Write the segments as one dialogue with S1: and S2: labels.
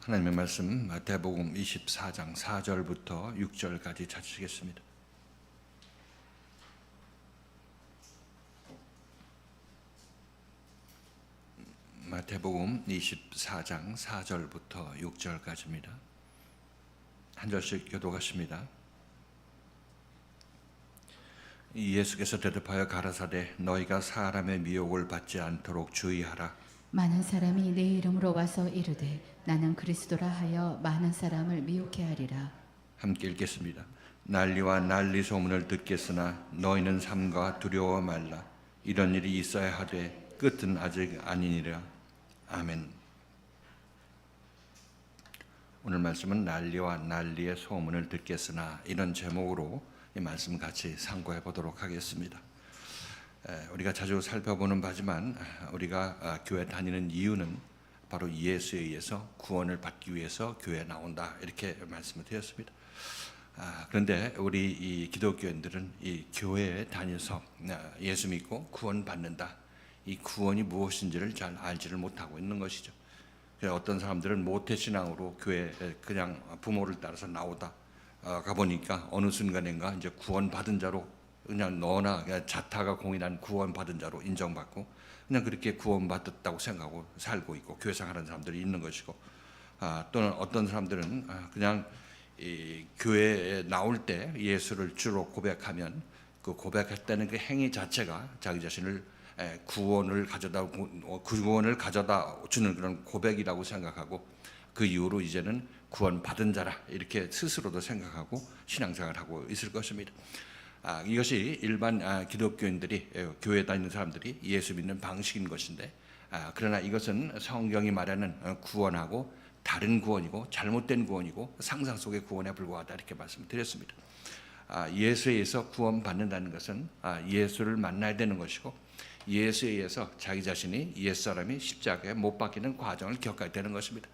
S1: 하나님의 말씀 마태복음 24장 4절부터 6절까지 찾으시겠습니다. 마태복음 24장 4절부터 6절까지입니다. 한 절씩 교독하십니다. 예수께서 대답하여 가라사대 너희가 사람의 미혹을 받지 않도록 주의하라.
S2: 많은 사람이 내 이름으로 와서 이르되 나는 그리스도라 하여 많은 사람을 미혹해 하리라.
S1: 함께 읽겠습니다. 난리와 난리 소문을 듣겠으나 너희는 삼가 두려워 말라. 이런 일이 있어야 하되 끝은 아직 아니니라. 아멘. 오늘 말씀은 난리와 난리의 소문을 듣겠으나 이런 제목으로 이 말씀 같이 상고해 보도록 하겠습니다. 우리가 자주 살펴보는 바지만 우리가 교회 다니는 이유는 바로 예수에 의해서 구원을 받기 위해서 교회에 나온다 이렇게 말씀을 드렸습니다. 그런데 우리 이 기독교인들은 이 교회에 다녀서 예수 믿고 구원 받는다, 이 구원이 무엇인지를 잘 알지를 못하고 있는 것이죠. 어떤 사람들은 모태신앙으로 교회에 그냥 부모를 따라서 나오다 가보니까 어느 순간인가 이제 구원받은 자로 그냥 너나 자타가 공인한 구원받은 자로 인정받고 그냥 그렇게 구원받았다고 생각하고 살고 있고 교회생활하는 사람들이 있는 것이고, 또는 어떤 사람들은 그냥 이 교회에 나올 때 예수를 주로 고백하면 그 고백했다는 그 행위 자체가 자기 자신을 구원을 가져다 주는 그런 고백이라고 생각하고 그 이후로 이제는 구원받은 자라 이렇게 스스로도 생각하고 신앙생활하고 있을 것입니다. 이것이 일반 기독교인들이 교회 다니는 사람들이 예수 믿는 방식인 것인데, 그러나 이것은 성경이 말하는 구원하고 다른 구원이고 잘못된 구원이고 상상 속의 구원에 불과하다 이렇게 말씀드렸습니다. 예수에 의해서 구원받는다는 것은 예수를 만나야 되는 것이고 예수에 의해서 자기 자신이 옛사람이 십자가에 못 박히는 과정을 겪어야 되는 것입니다.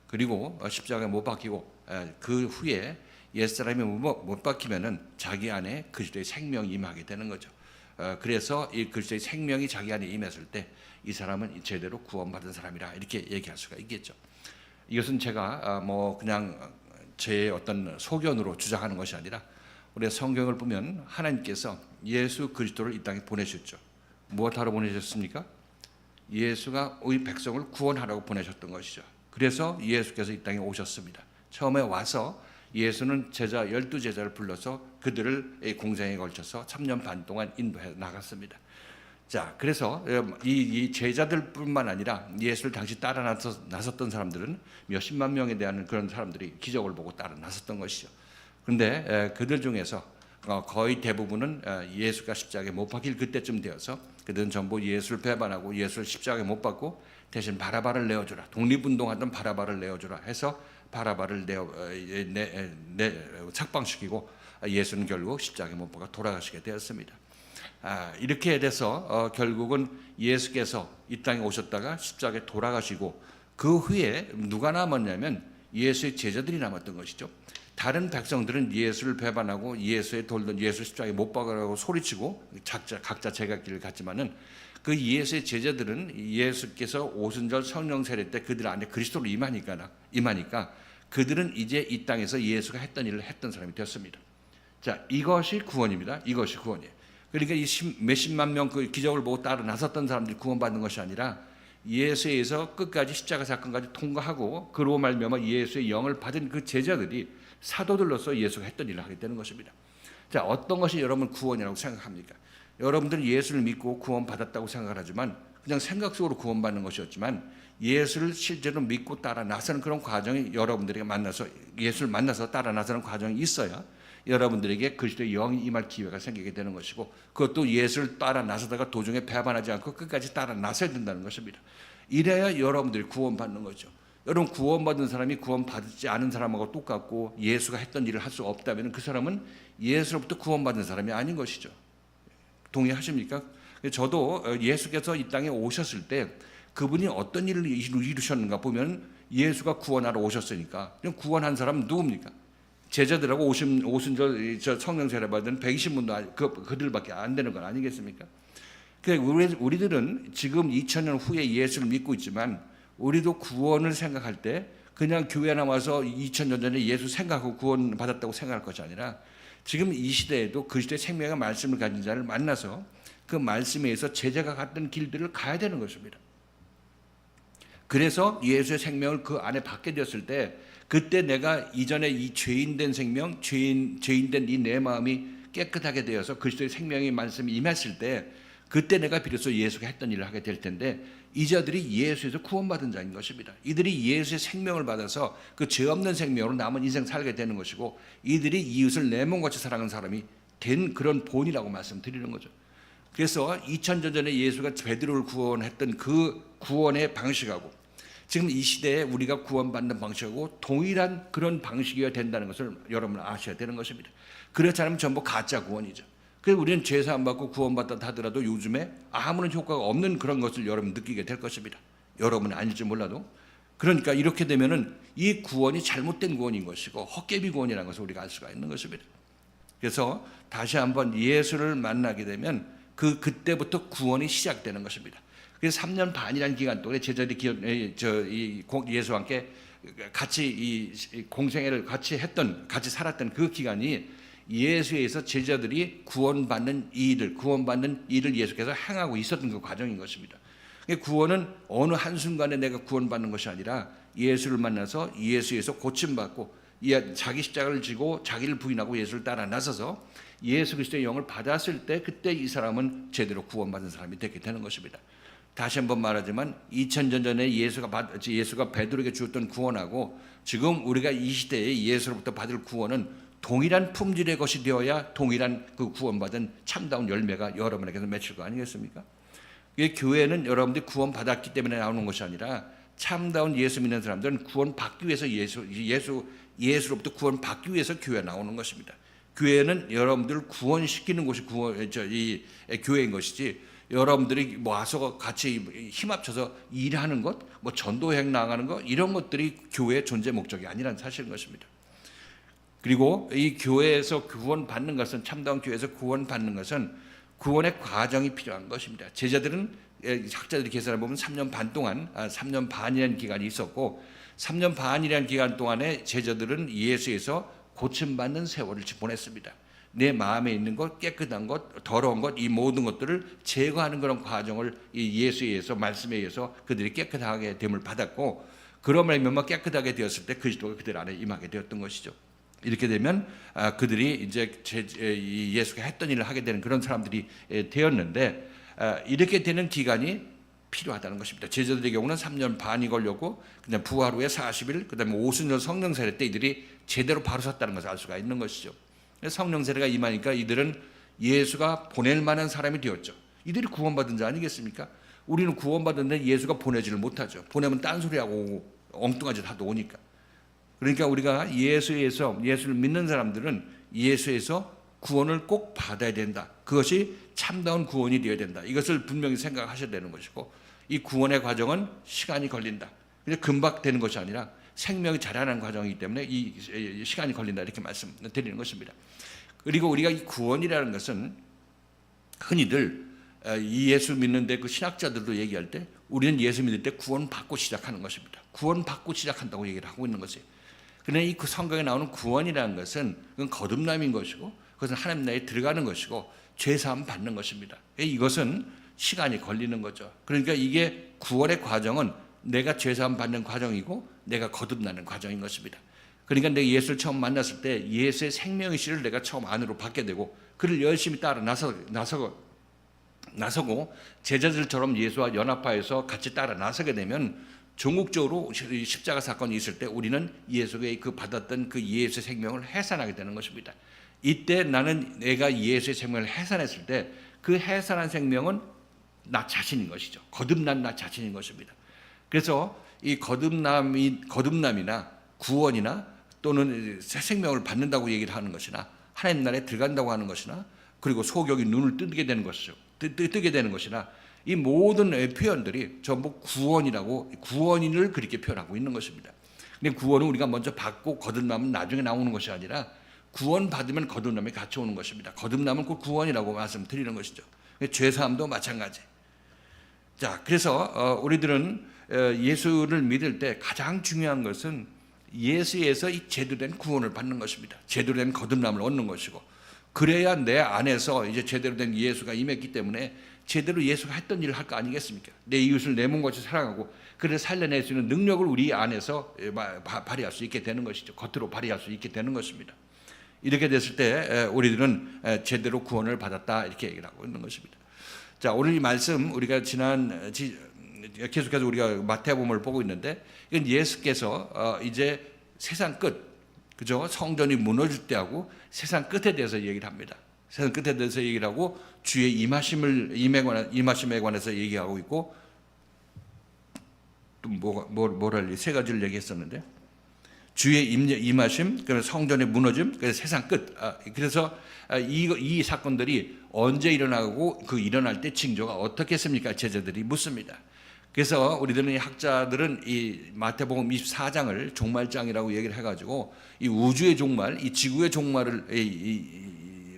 S1: 그리고 십자가에 못 박히고 그 후에 옛사람이 못 박히면은 자기 안에 그리스도의 생명이 임하게 되는 거죠. 그래서 이 그리스도의 생명이 자기 안에 임했을 때 이 사람은 제대로 구원받은 사람이라 이렇게 얘기할 수가 있겠죠. 이것은 제가 뭐 그냥 제 어떤 소견으로 주장하는 것이 아니라 우리 성경을 보면 하나님께서 예수 그리스도를 이 땅에 보내셨죠. 무엇하러 보내셨습니까? 예수가 우리 백성을 구원하라고 보내셨던 것이죠. 그래서 예수께서 이 땅에 오셨습니다. 처음에 와서 예수는 12제자를 불러서 그들을 공생에 걸쳐서 3년 반 동안 인도해 나갔습니다. 자, 그래서 이 제자들뿐만 아니라 예수를 당시 따라 나섰던 사람들은 몇십만 명에 대한 그런 사람들이 기적을 보고 따라 나섰던 것이죠. 그런데 그들 중에서 거의 대부분은 예수가 십자가에 못 박힐 그때쯤 되어서 그들은 전부 예수를 배반하고 예수를 십자가에 못 박고 대신 바라바를 내어주라, 독립운동하던 바라바를 내어주라 해서 바라바를 착방시키고 예수는 결국 십자가에 못 박아 돌아가시게 되었습니다. 이렇게 돼서 결국은 예수께서 이 땅에 오셨다가 십자가에 돌아가시고 그 후에 누가 남았냐면 예수의 제자들이 남았던 것이죠. 다른 백성들은 예수를 배반하고 예수의 돌던 예수 십자가에 못 박으라고 소리치고 각자 제각길을 갔지만은 그 예수의 제자들은 예수께서 오순절 성령 세례 때 그들 안에 그리스도로 임하니까 그들은 이제 이 땅에서 예수가 했던 일을 했던 사람이 되었습니다. 자, 이것이 구원입니다. 이것이 구원이에요. 그러니까 이 몇십만 명 그 기적을 보고 따라 나섰던 사람들이 구원받는 것이 아니라 예수에 의해서 끝까지 십자가 사건까지 통과하고 그로 말미암아 예수의 영을 받은 그 제자들이 사도들로서 예수가 했던 일을 하게 되는 것입니다. 자, 어떤 것이 여러분 구원이라고 생각합니까? 여러분들은 예수를 믿고 구원받았다고 생각을 하지만 그냥 생각 속으로 구원받는 것이었지만 예수를 실제로 믿고 따라 나서는 그런 과정이 여러분들에게 예수를 만나서 따라 나서는 과정이 있어야 여러분들에게 그리스도의 영이 임할 기회가 생기게 되는 것이고, 그것도 예수를 따라 나서다가 도중에 배반하지 않고 끝까지 따라 나서야 된다는 것입니다. 이래야 여러분들이 구원받는 거죠. 여러분, 구원받은 사람이 구원받지 않은 사람하고 똑같고 예수가 했던 일을 할 수 없다면 그 사람은 예수로부터 구원받은 사람이 아닌 것이죠. 동의하십니까? 저도 예수께서 이 땅에 오셨을 때 그분이 어떤 일을 이루셨는가 보면 예수가 구원하러 오셨으니까 구원한 사람은 누굽니까? 제자들하고 오순절 성령 세례 받은 120분도 그들밖에 안 되는 건 아니겠습니까? 우리들은 지금 2000년 후에 예수를 믿고 있지만 우리도 구원을 생각할 때 그냥 교회 나와서 2000년 전에 예수 생각하고 구원받았다고 생각할 것이 아니라 지금 이 시대에도 그리스도의 생명의 말씀을 가진 자를 만나서 그 말씀에 의해서 제자가 갔던 길들을 가야 되는 것입니다. 그래서 예수의 생명을 그 안에 받게 되었을 때 그때 내가 이전에 이 죄인된 생명, 죄인된 이 내 마음이 깨끗하게 되어서 그리스도의 생명의 말씀이 임했을 때 그때 내가 비로소 예수가 했던 일을 하게 될 텐데 이 자들이 예수에서 구원받은 자인 것입니다. 이들이 예수의 생명을 받아서 그 죄 없는 생명으로 남은 인생 살게 되는 것이고 이들이 이웃을 내 몸같이 사랑하는 사람이 된 그런 본이라고 말씀드리는 거죠. 그래서 2000년 전에 예수가 베드로를 구원했던 그 구원의 방식하고 지금 이 시대에 우리가 구원받는 방식하고 동일한 그런 방식이어야 된다는 것을 여러분 아셔야 되는 것입니다. 그렇지 않으면 전부 가짜 구원이죠. 그래서 우리는 죄 사함 받고 구원받다 하더라도 요즘에 아무런 효과가 없는 그런 것을 여러분 느끼게 될 것입니다. 여러분은 아닐지 몰라도. 그러니까 이렇게 되면은 이 구원이 잘못된 구원인 것이고 헛개비 구원이라는 것을 우리가 알 수가 있는 것입니다. 그래서 다시 한번 예수를 만나게 되면 그때부터 구원이 시작되는 것입니다. 그래서 3년 반이라는 기간 동안에 제자들이 예수와 함께 같이 이 공생애를 같이 살았던 그 기간이 예수에서 제자들이 구원받는 일을 예수께서 행하고 있었던 그 과정인 것입니다. 구원은 어느 한순간에 내가 구원받는 것이 아니라 예수를 만나서 예수에서 고침받고 자기 십자가를 지고 자기를 부인하고 예수를 따라 나서서 예수 그리스도의 영을 받았을 때 그때 이 사람은 제대로 구원받은 사람이 되게 되는 것입니다. 다시 한번 말하지만 2000년 전에 예수가 베드로에게 주었던 구원하고 지금 우리가 이 시대에 예수로부터 받을 구원은 동일한 품질의 것이 되어야 동일한 그 구원받은 참다운 열매가 여러분에게서 맺힐 거 아니겠습니까? 교회는 여러분들이 구원받았기 때문에 나오는 것이 아니라 참다운 예수 믿는 사람들은 구원받기 위해서 예수로부터 구원받기 위해서 교회에 나오는 것입니다. 교회는 여러분들을 구원시키는 곳이 교회인 것이지 여러분들이 모아서 같이 힘 합쳐서 일하는 것, 전도여행 나가는 것 이런 것들이 교회의 존재 목적이 아니라는 사실인 것입니다. 그리고 이 교회에서 구원받는 것은 참다운 교회에서 구원받는 것은 구원의 과정이 필요한 것입니다. 제자들은 학자들이 계산해 보면 3년 반 동안 3년 반이라는 기간이 있었고 3년 반이라는 기간 동안에 제자들은 예수에서 고침받는 세월을 보냈습니다. 내 마음에 있는 것, 깨끗한 것, 더러운 것, 이 모든 것들을 제거하는 그런 과정을 이 예수에 의해서 말씀에 의해서 그들이 깨끗하게 됨을 받았고 그러므로 몇 깨끗하게 되었을 때 그리스도가 그들 안에 임하게 되었던 것이죠. 이렇게 되면 그들이 이제 예수가 했던 일을 하게 되는 그런 사람들이 되었는데 이렇게 되는 기간이 필요하다는 것입니다. 제자들의 경우는 3년 반이 걸렸고 그다음 부활 후에 40일, 그다음에 오순절 성령 세례 때 이들이 제대로 바로 섰다는 것을 알 수가 있는 것이죠. 성령 세례가 임하니까 이들은 예수가 보낼 만한 사람이 되었죠. 이들이 구원받은 자 아니겠습니까? 우리는 구원받았는데 예수가 보내지를 못하죠. 보내면 딴소리하고 엉뚱한 짓 하도 오니까. 그러니까 우리가 예수를 믿는 사람들은 예수에서 구원을 꼭 받아야 된다. 그것이 참다운 구원이 되어야 된다. 이것을 분명히 생각하셔야 되는 것이고 이 구원의 과정은 시간이 걸린다. 근데 금방 되는 것이 아니라 생명이 자라나는 과정이기 때문에 이 시간이 걸린다 이렇게 말씀드리는 것입니다. 그리고 우리가 이 구원이라는 것은 흔히들 이 예수 믿는데 그 신학자들도 얘기할 때 우리는 예수 믿을 때 구원받고 시작하는 것입니다. 구원받고 시작한다고 얘기를 하고 있는 것이에요. 그런데 이 성경에 나오는 구원이라는 것은 그건 거듭남인 것이고 그것은 하나님 나라에 들어가는 것이고 죄사함 받는 것입니다. 이것은 시간이 걸리는 거죠. 그러니까 이게 구원의 과정은 내가 죄사함 받는 과정이고 내가 거듭나는 과정인 것입니다. 그러니까 내가 예수를 처음 만났을 때 예수의 생명의 씨를 내가 처음 안으로 받게 되고 그를 열심히 따라 나서고 제자들처럼 예수와 연합하여서 같이 따라 나서게 되면 종국적으로 십자가 사건이 있을 때 우리는 예수의 받았던 그 예수의 생명을 해산하게 되는 것입니다. 이때 내가 예수의 생명을 해산했을 때 그 해산한 생명은 나 자신인 것이죠. 거듭난 나 자신인 것입니다. 그래서 이 거듭남이나 구원이나 또는 새 생명을 받는다고 얘기를 하는 것이나 하나님 나라에 들어간다고 하는 것이나 그리고 소경이 눈을 뜨게 되는 것이죠. 뜨게 되는 것이나 이 모든 표현들이 전부 구원인을 그렇게 표현하고 있는 것입니다. 근데 구원은 우리가 먼저 받고 거듭남은 나중에 나오는 것이 아니라 구원 받으면 거듭남이 같이 오는 것입니다. 거듭남은 그 구원이라고 말씀드리는 것이죠. 죄사함도 마찬가지. 자, 그래서 우리들은 예수를 믿을 때 가장 중요한 것은 예수에서 이 제대로 된 구원을 받는 것입니다. 제대로 된 거듭남을 얻는 것이고, 그래야 내 안에서 이제 제대로 된 예수가 임했기 때문에 제대로 예수가 했던 일을 할 거 아니겠습니까? 내 이웃을 내 몸같이 사랑하고 그를 살려낼 수 있는 능력을 우리 안에서 발휘할 수 있게 되는 것이죠. 겉으로 발휘할 수 있게 되는 것입니다. 이렇게 됐을 때 우리들은 제대로 구원을 받았다 이렇게 얘기를 하고 있는 것입니다. 자, 오늘 이 말씀 우리가 계속해서 우리가 마태복음을 보고 있는데, 이건 예수께서 이제 세상 끝, 그죠? 성전이 무너질 때하고 세상 끝에 대해서 얘기를 합니다. 세상 끝에 대해서 얘기를 하고 주의 임하심에 관해서 얘기하고 있고, 또 뭐랄 세 가지를 얘기했었는데, 주의 임하심, 그래서 성전의 무너짐, 그래서 세상 끝. 그래서 이 사건들이 언제 일어나고 그 일어날 때 징조가 어떻겠습니까? 제자들이 묻습니다. 그래서 우리들은 이 학자들은 이 마태복음 24장을 종말장이라고 얘기를 해가지고 이 우주의 종말, 이 지구의 종말을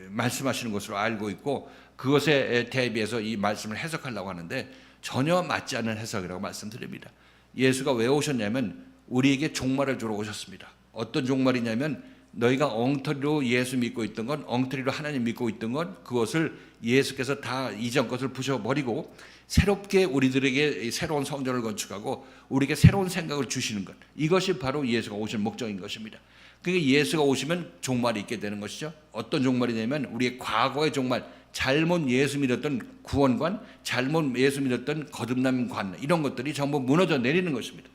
S1: 말씀하시는 것으로 알고 있고, 그것에 대비해서 이 말씀을 해석하려고 하는데 전혀 맞지 않는 해석이라고 말씀드립니다. 예수가 왜 오셨냐면 우리에게 종말을 주러 오셨습니다. 어떤 종말이냐면 너희가 엉터리로 예수 믿고 있던 건, 엉터리로 하나님 믿고 있던 건, 그것을 예수께서 다 이전 것을 부셔버리고 새롭게 우리들에게 새로운 성전을 건축하고 우리에게 새로운 생각을 주시는 것, 이것이 바로 예수가 오신 목적인 것입니다. 그러니까 예수가 오시면 종말이 있게 되는 것이죠. 어떤 종말이냐면 우리의 과거의 종말, 잘못 예수 믿었던 구원관, 잘못 예수 믿었던 거듭남관, 이런 것들이 전부 무너져 내리는 것입니다.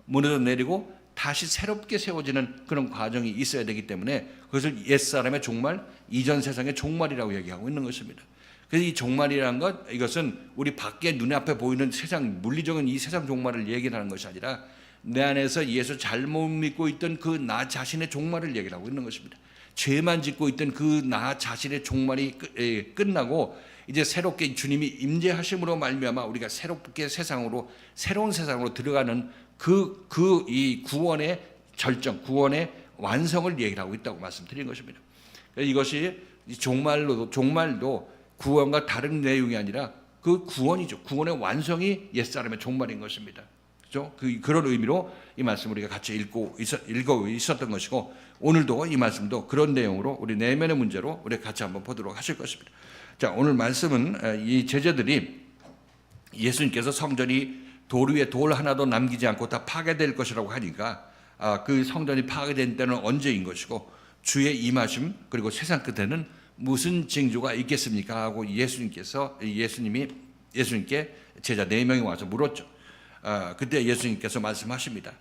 S1: 무너져 내리고 다시 새롭게 세워지는 그런 과정이 있어야 되기 때문에 그것을 옛사람의 종말, 이전 세상의 종말이라고 얘기하고 있는 것입니다. 그래서 이 종말이라는 것, 이것은 우리 밖에 눈앞에 보이는 세상, 물리적인 이 세상 종말을 얘기하는 것이 아니라 내 안에서 예수 잘못 믿고 있던 그 나 자신의 종말을 얘기하고 있는 것입니다. 죄만 짓고 있던 그 나 자신의 종말이 끝나고 이제 새롭게 주님이 임재하심으로 말미암아 우리가 새롭게 새로운 세상으로 들어가는 이 구원의 절정, 구원의 완성을 얘기하고 있다고 말씀드린 것입니다. 이것이 종말도 구원과 다른 내용이 아니라 그 구원이죠. 구원의 완성이 옛사람의 종말인 것입니다. 그렇죠? 그런 의미로 이 말씀 우리가 같이 읽고 있었던 것이고, 오늘도 이 말씀도 그런 내용으로 우리 내면의 문제로 우리 같이 한번 보도록 하실 것입니다. 자, 오늘 말씀은 이 제자들이 예수님께서 성전이 돌 위에 돌 하나도 남기지 않고 다 파괴될 것이라고 하니까 그 성전이 파괴된 때는 언제인 것이고 주의 임하심, 그리고 세상 끝에는 무슨 징조가 있겠습니까? 하고 예수님께 제자 4명이 와서 물었죠. 그때 예수님께서 말씀하십니다.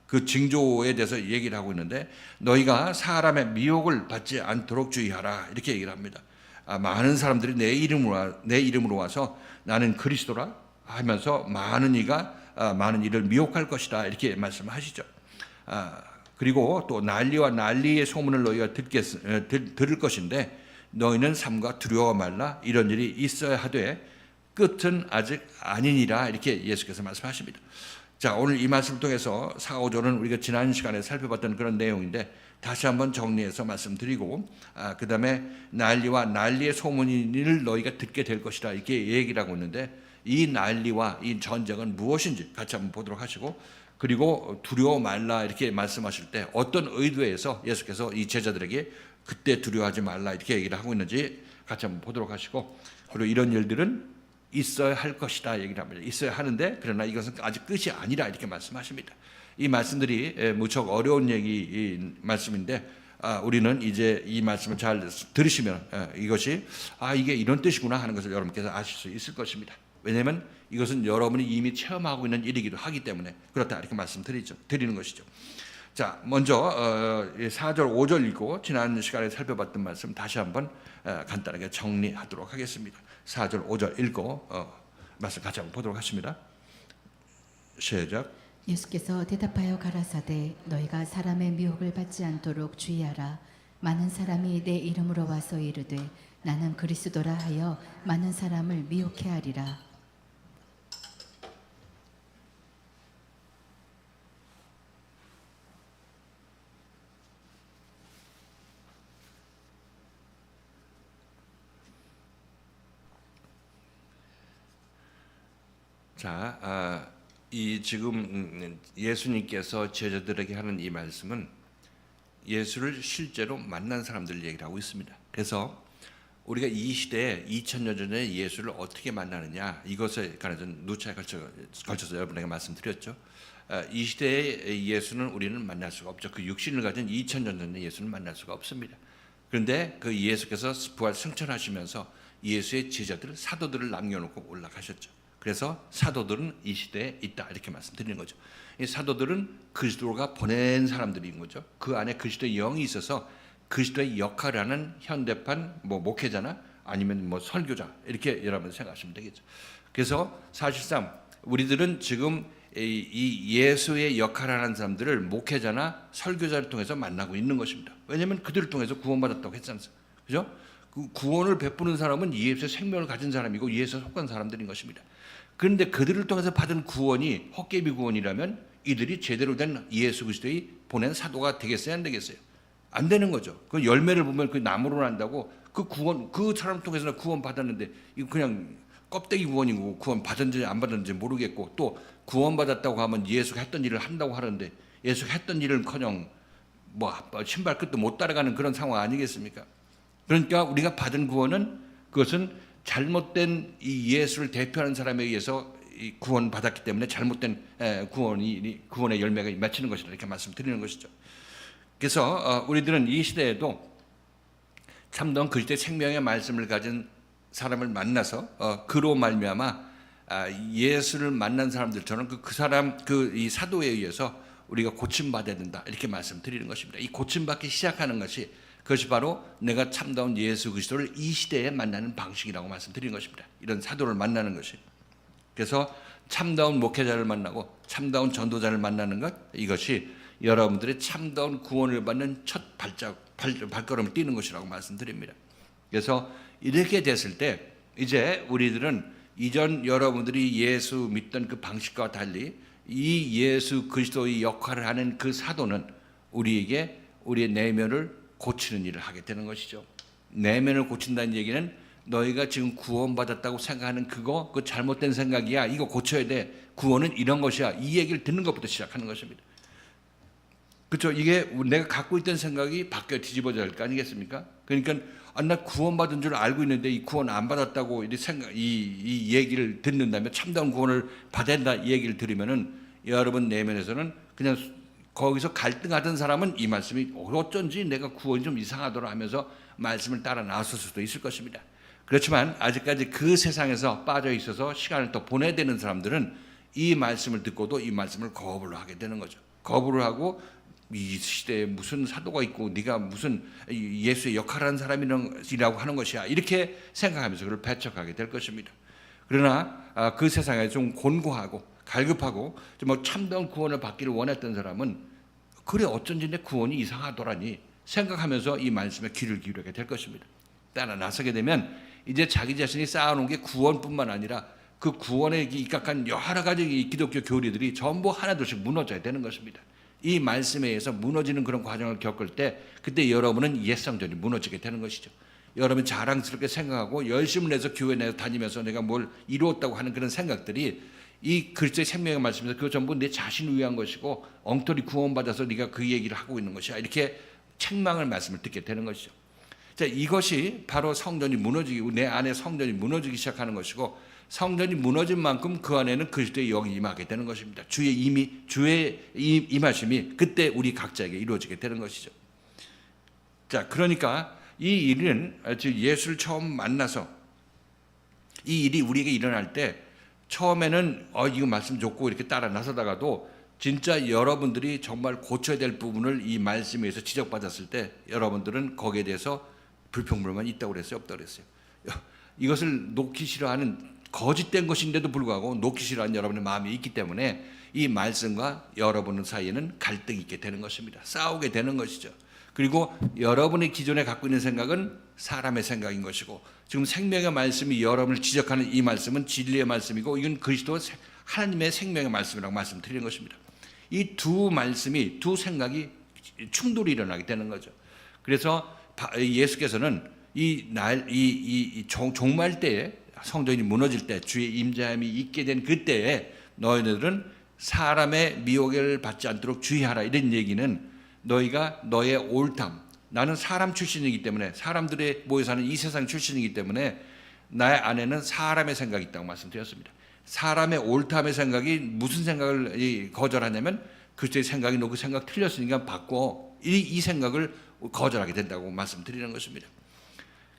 S1: 그 징조에 대해서 얘기를 하고 있는데, 너희가 사람의 미혹을 받지 않도록 주의하라, 이렇게 얘기를 합니다. 많은 사람들이 내 이름으로 와서 나는 그리스도라 하면서 많은 이를 미혹할 것이다, 이렇게 말씀하시죠. 그리고 또 난리의 소문을 너희가 들을 것인데 너희는 삼가 두려워 말라, 이런 일이 있어야 하되 끝은 아직 아니니라, 이렇게 예수께서 말씀하십니다. 자, 오늘 이 말씀을 통해서 4, 5절은 우리가 지난 시간에 살펴봤던 그런 내용인데 다시 한번 정리해서 말씀드리고, 그 다음에 난리의 소문을 너희가 듣게 될 것이다, 이렇게 얘기를 하고 있는데, 이 난리와 이 전쟁은 무엇인지 같이 한번 보도록 하시고, 그리고 두려워 말라 이렇게 말씀하실 때 어떤 의도에서 예수께서 이 제자들에게 그때 두려워하지 말라 이렇게 얘기를 하고 있는지 같이 한번 보도록 하시고, 그리고 이런 일들은 있어야 할 것이다 얘기를 합니다. 있어야 하는데 그러나 이것은 아직 끝이 아니라 이렇게 말씀하십니다. 이 말씀들이 무척 어려운 말씀인데 우리는 이제 이 말씀을 잘 들으시면 이것이 이게 이런 뜻이구나 하는 것을 여러분께서 아실 수 있을 것입니다. 왜냐하면 이것은 여러분이 이미 체험하고 있는 일이기도 하기 때문에 그렇다 이렇게 드리는 것이죠. 자, 먼저 4절 5절 읽고 지난 시간에 살펴봤던 말씀 다시 한번 간단하게 정리하도록 하겠습니다. 4절 5절 읽고 말씀 같이 한번 보도록 하십니다. 시작.
S2: 예수께서 대답하여 가라사대 너희가 사람의 미혹을 받지 않도록 주의하라. 많은 사람이 내 이름으로 와서 이르되 나는 그리스도라 하여 많은 사람을 미혹해 하리라.
S1: 자, 이 지금 예수님께서 제자들에게 하는 이 말씀은 예수를 실제로 만난 사람들 얘기를 하고 있습니다. 그래서 우리가 이 시대에 2000년 전에 예수를 어떻게 만나느냐, 이것에 관해서 누차에 걸쳐서 여러분에게 말씀드렸죠. 이 시대의 예수는 우리는 만날 수가 없죠. 그 육신을 가진 2000년 전에 예수는 만날 수가 없습니다. 그런데 그 예수께서 부활 승천하시면서 예수의 제자들, 사도들을 남겨놓고 올라가셨죠. 그래서 사도들은 이 시대에 있다, 이렇게 말씀드리는 거죠. 이 사도들은 그리스도가 보낸 사람들인 거죠. 그 안에 그리스도의 영이 있어서 그리스도의 역할을 하는 현대판 목회자나 아니면 설교자, 이렇게 여러분 생각하시면 되겠죠. 그래서 사실상 우리들은 지금 이 예수의 역할을 하는 사람들을 목회자나 설교자를 통해서 만나고 있는 것입니다. 왜냐하면 그들을 통해서 구원받았다고 했잖아요. 그죠? 그 구원을 베푸는 사람은 예수의 생명을 가진 사람이고 예수에 속한 사람들인 것입니다. 그런데 그들을 통해서 받은 구원이 헛개비 구원이라면 이들이 제대로 된 예수 그리스도의 보낸 사도가 되겠어요, 안 되겠어요? 안 되는 거죠. 그 열매를 보면 그 나무로 난다고, 그 구원, 그 사람 통해서 구원 받았는데 이거 그냥 껍데기 구원이고 구원 받았는지 안 받았는지 모르겠고, 또 구원 받았다고 하면 예수가 했던 일을 한다고 하는데 예수가 했던 일은커녕 신발 끝도 못 따라가는 그런 상황 아니겠습니까? 그러니까 우리가 받은 구원은 그것은 잘못된 이 예수를 대표하는 사람에 의해서 구원 받았기 때문에 잘못된 구원의 열매가 맺히는 것이다, 이렇게 말씀드리는 것이죠. 그래서 우리들은 이 시대에도 참다운 그리스도의 생명의 말씀을 가진 사람을 만나서 그로 말미암아 예수를 만난 사람들처럼 그 사람 이 사도에 의해서 우리가 고침받아야 된다, 이렇게 말씀드리는 것입니다. 이 고침받기 시작하는 것이, 그것이 바로 내가 참다운 예수 그리스도를 이 시대에 만나는 방식이라고 말씀드리는 것입니다. 이런 사도를 만나는 것이. 그래서 참다운 목회자를 만나고 참다운 전도자를 만나는 것, 이것이 여러분들의 참다운 구원을 받는 첫 발걸음을 띄는 것이라고 말씀드립니다. 그래서 이렇게 됐을 때 이제 우리들은 이전 여러분들이 예수 믿던 그 방식과 달리 이 예수 그리스도의 역할을 하는 그 사도는 우리에게 우리의 내면을 고치는 일을 하게 되는 것이죠. 내면을 고친다는 얘기는 너희가 지금 구원받았다고 생각하는 그 잘못된 생각이야, 이거 고쳐야 돼, 구원은 이런 것이야, 이 얘기를 듣는 것부터 시작하는 것입니다. 그렇죠? 이게 내가 갖고 있던 생각이 바뀌어 뒤집어져야 할 거 아니겠습니까? 그러니까 나 구원받은 줄 알고 있는데 이 구원 안 받았다고 이 얘기를 듣는다면, 참다운 구원을 받아야 된다 이 얘기를 들으면은 여러분 내면에서는 그냥 거기서 갈등하던 사람은 이 말씀이 어쩐지 내가 구원이 좀 이상하더라 하면서 말씀을 따라 나설 수도 있을 것입니다. 그렇지만 아직까지 그 세상에서 빠져 있어서 시간을 더 보내야 되는 사람들은 이 말씀을 듣고도 이 말씀을 거부를 하게 되는 거죠. 거부를 하고 이 시대에 무슨 사도가 있고 네가 무슨 예수의 역할을 하는 사람이라고 하는 것이야, 이렇게 생각하면서 그걸 배척하게 될 것입니다. 그러나 그 세상에 좀 곤고하고 갈급하고 좀 참다운 구원을 받기를 원했던 사람은 그래 어쩐지 내 구원이 이상하더라니 생각하면서 이 말씀에 귀를 기울이게 될 것입니다. 따라 나서게 되면 이제 자기 자신이 쌓아놓은 게 구원뿐만 아니라 그 구원에 입각한 여러 가지 기독교 교리들이 전부 하나둘씩 무너져야 되는 것입니다. 이 말씀에 의해서 무너지는 그런 과정을 겪을 때 그때 여러분은 옛 성전이 무너지게 되는 것이죠. 여러분 자랑스럽게 생각하고 열심을 내서 교회 내서 다니면서 내가 뭘 이루었다고 하는 그런 생각들이 이 그리스도의 생명의 말씀에서 그거 전부 내 자신을 위한 것이고 엉터리 구원받아서 네가 그 얘기를 하고 있는 것이야, 이렇게 책망을 말씀을 듣게 되는 것이죠. 자, 이것이 바로 성전이 무너지고 내 안에 성전이 무너지기 시작하는 것이고, 성전이 무너진 만큼 그 안에는 그리스도의 영이 임하게 되는 것입니다. 주의 임하심이 그때 우리 각자에게 이루어지게 되는 것이죠. 자, 그러니까 이 일은 예수를 처음 만나서 이 일이 우리에게 일어날 때 처음에는 이거 말씀 좋고 이렇게 따라 나서다가도 진짜 여러분들이 정말 고쳐야 될 부분을 이 말씀에 의해서 지적받았을 때 여러분들은 거기에 대해서 불평불만 있다고 그랬어요, 없다고 그랬어요? 이것을 놓기 싫어하는 거짓된 것인데도 불구하고 놓기 싫어하는 여러분의 마음이 있기 때문에 이 말씀과 여러분 사이에는 갈등이 있게 되는 것입니다. 싸우게 되는 것이죠. 그리고 여러분이 기존에 갖고 있는 생각은 사람의 생각인 것이고, 지금 생명의 말씀이 여러분을 지적하는 이 말씀은 진리의 말씀이고, 이건 그리스도 하나님의 생명의 말씀이라고 말씀드리는 것입니다. 이 두 말씀이, 두 생각이 충돌이 일어나게 되는 거죠. 그래서 예수께서는 이 종말 때에 성전이 무너질 때, 주의 임재함이 있게 된 그때에 너희들은 사람의 미혹을 받지 않도록 주의하라. 이런 얘기는 너희가 너의 옳담, 나는 사람 출신이기 때문에, 사람들의 모여 사는 이 세상 출신이기 때문에 나의 안에는 사람의 생각이 있다고 말씀드렸습니다. 사람의 옳담의 생각이 무슨 생각을 거절하냐면 그리스도의 생각이 너 그 생각 틀렸으니까 바꿔, 이 생각을 거절하게 된다고 말씀드리는 것입니다.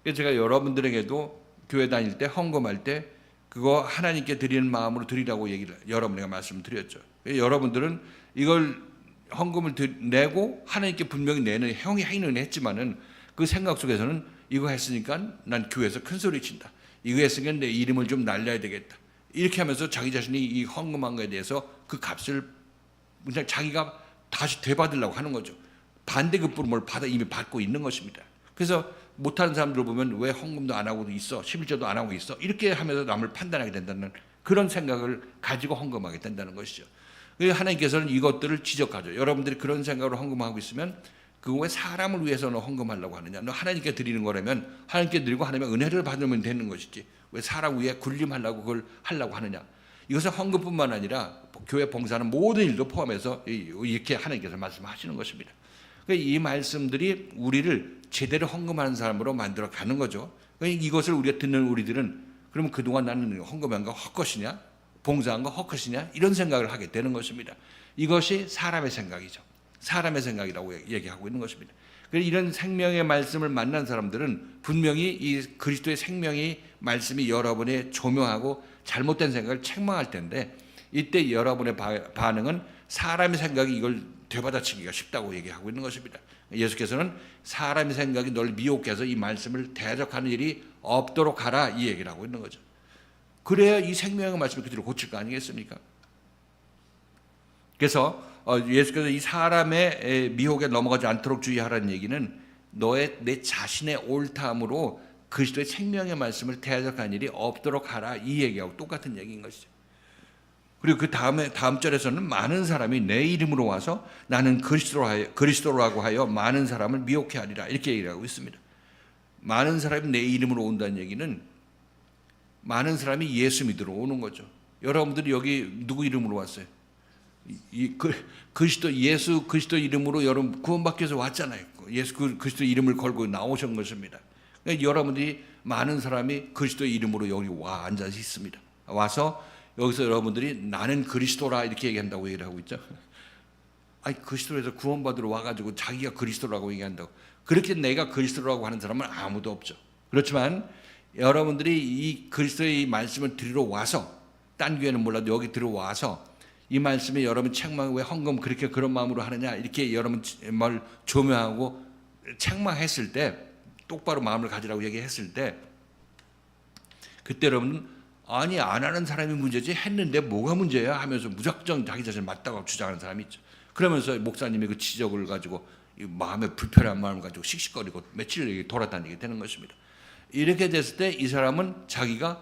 S1: 그래서 제가 여러분들에게도 교회 다닐 때 헌금할 때 그거 하나님께 드리는 마음으로 드리라고 얘기를 여러분에게 말씀드렸죠. 여러분들은 이걸 헌금을 내고 하나님께 분명히 내는 형이 행위는 했지만은 그 생각 속에서는 이거 했으니까 난 교회에서 큰 소리 친다. 이거 했으니까 내 이름을 좀 날려야 되겠다. 이렇게 하면서 자기 자신이 이 헌금한 거에 대해서 그 값을 그냥 자기가 다시 되받으려고 하는 거죠. 반대급부름을 이미 받고 있는 것입니다. 그래서 못하는 사람들 보면 왜 헌금도 안 하고도 있어, 11조도 안 하고 있어, 이렇게 하면서 남을 판단하게 된다는 그런 생각을 가지고 헌금하게 된다는 것이죠. 그래서 하나님께서는 이것들을 지적하죠. 여러분들이 그런 생각으로 헌금하고 있으면 그거 왜 사람을 위해서는 헌금하려고 하느냐. 너 하나님께 드리는 거라면 하나님께 드리고 하나님의 은혜를 받으면 되는 것이지 왜 사람 위에 군림하려고 그걸 하려고 하느냐. 이것은 헌금뿐만 아니라 교회 봉사하는 모든 일도 포함해서 이렇게 하나님께서 말씀하시는 것입니다. 이 말씀들이 우리를 제대로 헌금하는 사람으로 만들어 가는 거죠. 이것을 우리가 듣는 우리들은 그러면 그동안 나는 헌금한 거 헛것이냐, 봉사한 거 헛것이냐, 이런 생각을 하게 되는 것입니다. 이것이 사람의 생각이죠. 사람의 생각이라고 얘기하고 있는 것입니다. 그래서 이런 생명의 말씀을 만난 사람들은 분명히 이 그리스도의 생명의 말씀이 여러분의 조명하고 잘못된 생각을 책망할 텐데, 이때 여러분의 반응은 사람의 생각이 이걸 되받아치기가 쉽다고 얘기하고 있는 것입니다. 예수께서는 사람의 생각이 널 미혹해서 이 말씀을 대적하는 일이 없도록 하라, 이 얘기를 하고 있는 거죠. 그래야 이 생명의 말씀을 그대로 고칠 거 아니겠습니까? 그래서 예수께서 이 사람의 미혹에 넘어가지 않도록 주의하라는 얘기는 내 자신의 옳담으로 그리스도의 생명의 말씀을 대적하는 일이 없도록 하라, 이 얘기하고 똑같은 얘기인 것이죠. 그리고 그 다음 절에서는 많은 사람이 내 이름으로 와서 나는 그리스도라고 하여 많은 사람을 미혹해 하리라, 이렇게 얘기를 하고 있습니다. 많은 사람이 내 이름으로 온다는 얘기는 많은 사람이 예수 믿으러 오는 거죠. 여러분들이 여기 누구 이름으로 왔어요? 예수 그리스도 이름으로 여러분 구원받기 위해서 왔잖아요. 예수 그리스도 이름을 걸고 나오신 것입니다. 그러니까 여러분들이 많은 사람이 그리스도 이름으로 여기 와 앉아 있습니다. 와서 여기서 여러분들이 나는 그리스도라 이렇게 얘기한다고 얘기를 하고 있죠. 아니, 그리스도에서 구원받으러 와가지고 자기가 그리스도라고 얘기한다고. 그렇게 내가 그리스도라고 하는 사람은 아무도 없죠. 그렇지만 여러분들이 이 그리스도의 이 말씀을 들으러 와서, 딴 교회는 몰라도 여기 들어와서 이 말씀에 여러분 책망, 왜 헌금 그렇게 그런 마음으로 하느냐, 이렇게 여러분 말 조명하고 책망했을 때, 똑바로 마음을 가지라고 얘기했을 때, 그때 여러분은 아니, 안 하는 사람이 문제지, 했는데 뭐가 문제야 하면서 무작정 자기 자신을 맞다고 주장하는 사람이 있죠. 그러면서 목사님의 그 지적을 가지고 마음에 불편한 마음을 가지고 씩씩거리고 며칠 돌아다니게 되는 것입니다. 이렇게 됐을 때 이 사람은 자기가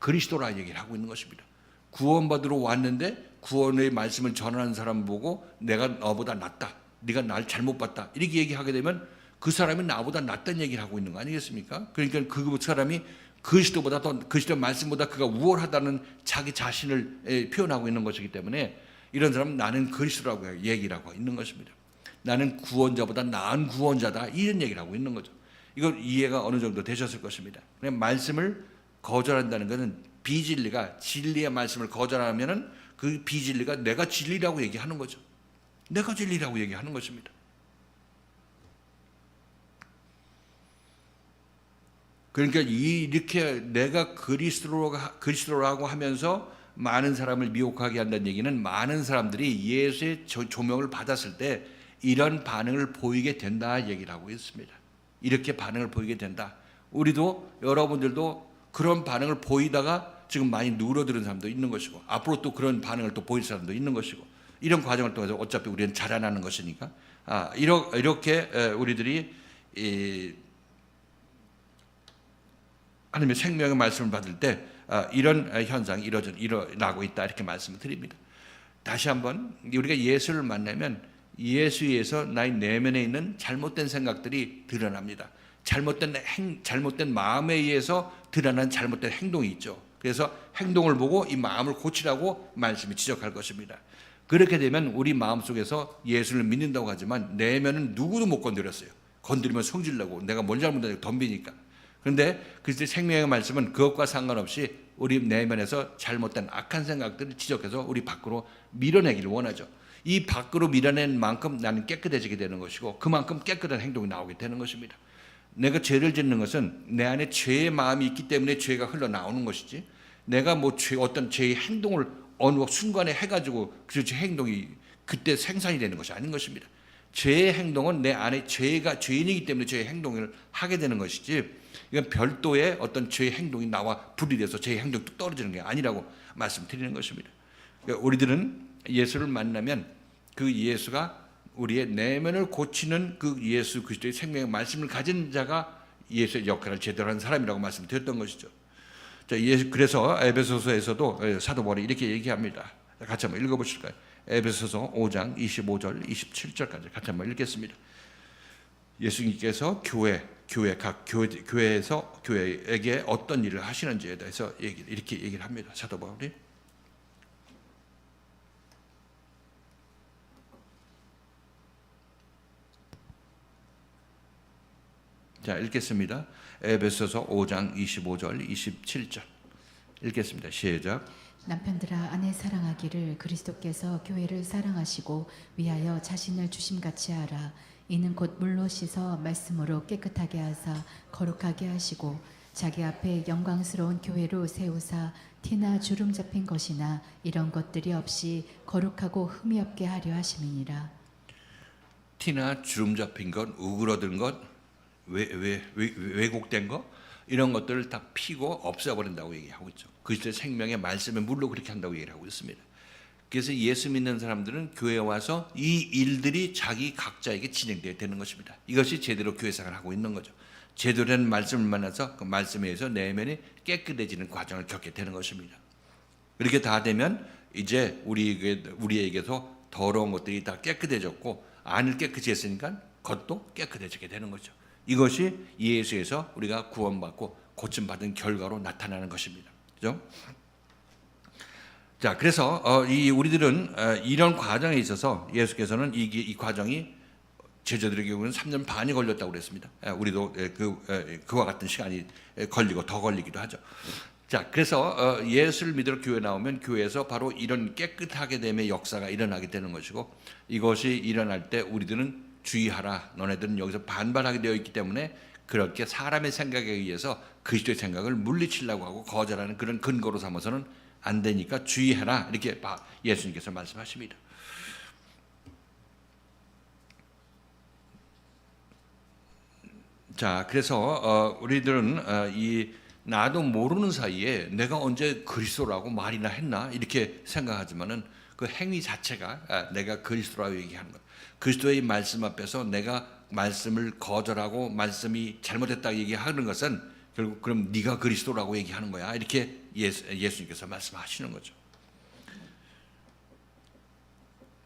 S1: 그리스도라 얘기를 하고 있는 것입니다. 구원받으러 왔는데 구원의 말씀을 전하는 사람 보고 내가 너보다 낫다, 네가 날 잘못 봤다, 이렇게 얘기하게 되면 그 사람이 나보다 낫다는 얘기를 하고 있는 거 아니겠습니까? 그러니까 그 사람이 그리스도보다 더, 그리스도 말씀보다 그가 우월하다는 자기 자신을 표현하고 있는 것이기 때문에 이런 사람은 나는 그리스도라고 얘기를 하고 있는 것입니다. 나는 구원자보다 나은 구원자다, 이런 얘기를 하고 있는 거죠. 이걸 이해가 어느 정도 되셨을 것입니다. 그냥 말씀을 거절한다는 것은 비진리가, 진리의 말씀을 거절하면은 그 비진리가 내가 진리라고 얘기하는 거죠. 내가 진리라고 얘기하는 것입니다. 그러니까 이렇게 내가 그리스도라고 하면서 많은 사람을 미혹하게 한다는 얘기는 많은 사람들이 예수의 조명을 받았을 때 이런 반응을 보이게 된다 얘기를 하고 있습니다. 이렇게 반응을 보이게 된다. 우리도, 여러분들도 그런 반응을 보이다가 지금 많이 누그러드는 사람도 있는 것이고, 앞으로 또 그런 반응을 또 보일 사람도 있는 것이고, 이런 과정을 통해서 어차피 우리는 자라나는 것이니까, 이렇게 우리들이 하나님의 생명의 말씀을 받을 때 이런 현상이 일어나고 있다, 이렇게 말씀을 드립니다. 다시 한번, 우리가 예수를 만나면 예수에서 나의 내면에 있는 잘못된 생각들이 드러납니다. 잘못된 마음에 의해서 드러난 잘못된 행동이 있죠. 그래서 행동을 보고 이 마음을 고치라고 말씀이 지적할 것입니다. 그렇게 되면 우리 마음속에서 예수를 믿는다고 하지만 내면은 누구도 못 건드렸어요. 건드리면 성질나고 내가 뭘 잘못했다고 덤비니까. 그런데 그리스도의 생명의 말씀은 그것과 상관없이 우리 내면에서 잘못된 악한 생각들을 지적해서 우리 밖으로 밀어내기를 원하죠. 이 밖으로 밀어낸 만큼 나는 깨끗해지게 되는 것이고 그만큼 깨끗한 행동이 나오게 되는 것입니다. 내가 죄를 짓는 것은 내 안에 죄의 마음이 있기 때문에 죄가 흘러나오는 것이지, 내가 뭐 어떤 죄의 행동을 어느 순간에 해가지고 그 죄 행동이 그때 생산이 되는 것이 아닌 것입니다. 죄의 행동은 내 안에 죄가 죄인이기 때문에 죄의 행동을 하게 되는 것이지, 이건 별도의 어떤 죄의 행동이 나와 분리돼서 죄의 행동이 뚝 떨어지는 게 아니라고 말씀드리는 것입니다. 그러니까 우리들은 예수를 만나면 그 예수가 우리의 내면을 고치는 그 예수 그리스도의 생명의 말씀을 가진 자가 예수의 역할을 제대로 한 사람이라고 말씀드렸던 것이죠. 자, 그래서 에베소서에서도 사도 바울이 이렇게 얘기합니다. 같이 한번 읽어보실까요? 에베소서 5장 25절 27절까지 같이 한번 읽겠습니다. 예수님께서 각 교회에서 교회에게 어떤 일을 하시는지에 대해서 이렇게 얘기를 합니다. 사도 바울이. 자, 읽겠습니다. 에베소서 5장 25절 27절 읽겠습니다. 시작.
S2: 남편들아 아내 사랑하기를 그리스도께서 교회를 사랑하시고 위하여 자신을 주심같이 하라. 이는 곧 물로 씻어 말씀으로 깨끗하게 하사 거룩하게 하시고 자기 앞에 영광스러운 교회로 세우사 티나 주름 잡힌 것이나 이런 것들이 없이 거룩하고 흠이 없게 하려 하심이니라.
S1: 티나 주름 잡힌 것, 우그러든 것, 왜곡된 것, 이런 것들을 다 피고 없애버린다고 얘기하고 있죠. 그리스도의 생명의 말씀의 물로 그렇게 한다고 얘기를 하고 있습니다. 그래서 예수 믿는 사람들은 교회에 와서 이 일들이 자기 각자에게 진행되어야 되는 것입니다. 이것이 제대로 교회 생활을 하고 있는 거죠. 제대로 된 말씀을 만나서 그 말씀에 의해서 내면이 깨끗해지는 과정을 겪게 되는 것입니다. 이렇게 다 되면 이제 우리에게서 더러운 것들이 다 깨끗해졌고 안을 깨끗이 했으니까 겉도 깨끗해지게 되는 거죠. 이것이 예수에서 우리가 구원받고 고침받은 결과로 나타나는 것입니다. 그죠? 자, 그래서 우리들은 이런 과정에 있어서 예수께서는 이 과정이 제자들의 경우는 3년 반이 걸렸다고 그랬습니다. 우리도 그와 같은 시간이 걸리고 더 걸리기도 하죠. 자, 그래서 예수를 믿으러 교회 나오면 교회에서 바로 이런 깨끗하게 됨의 역사가 일어나게 되는 것이고, 이것이 일어날 때 우리들은 주의하라. 너네들은 여기서 반발하게 되어 있기 때문에 그렇게 사람의 생각에 의해서 그리스도의 생각을 물리치려고 하고 거절하는 그런 근거로 삼아서는 안 되니까 주의해라. 이렇게 예수님께서 말씀하십니다. 자, 그래서 우리들은 나도 모르는 사이에 내가 언제 그리스도라고 말이나 했나 이렇게 생각하지만은 그 행위 자체가 내가 그리스도라고 얘기하는 것. 그리스도의 말씀 앞에서 내가 말씀을 거절하고 말씀이 잘못됐다고 얘기하는 것은 결국 그럼 네가 그리스도라고 얘기하는 거야. 이렇게 예수님께서 말씀하시는 거죠.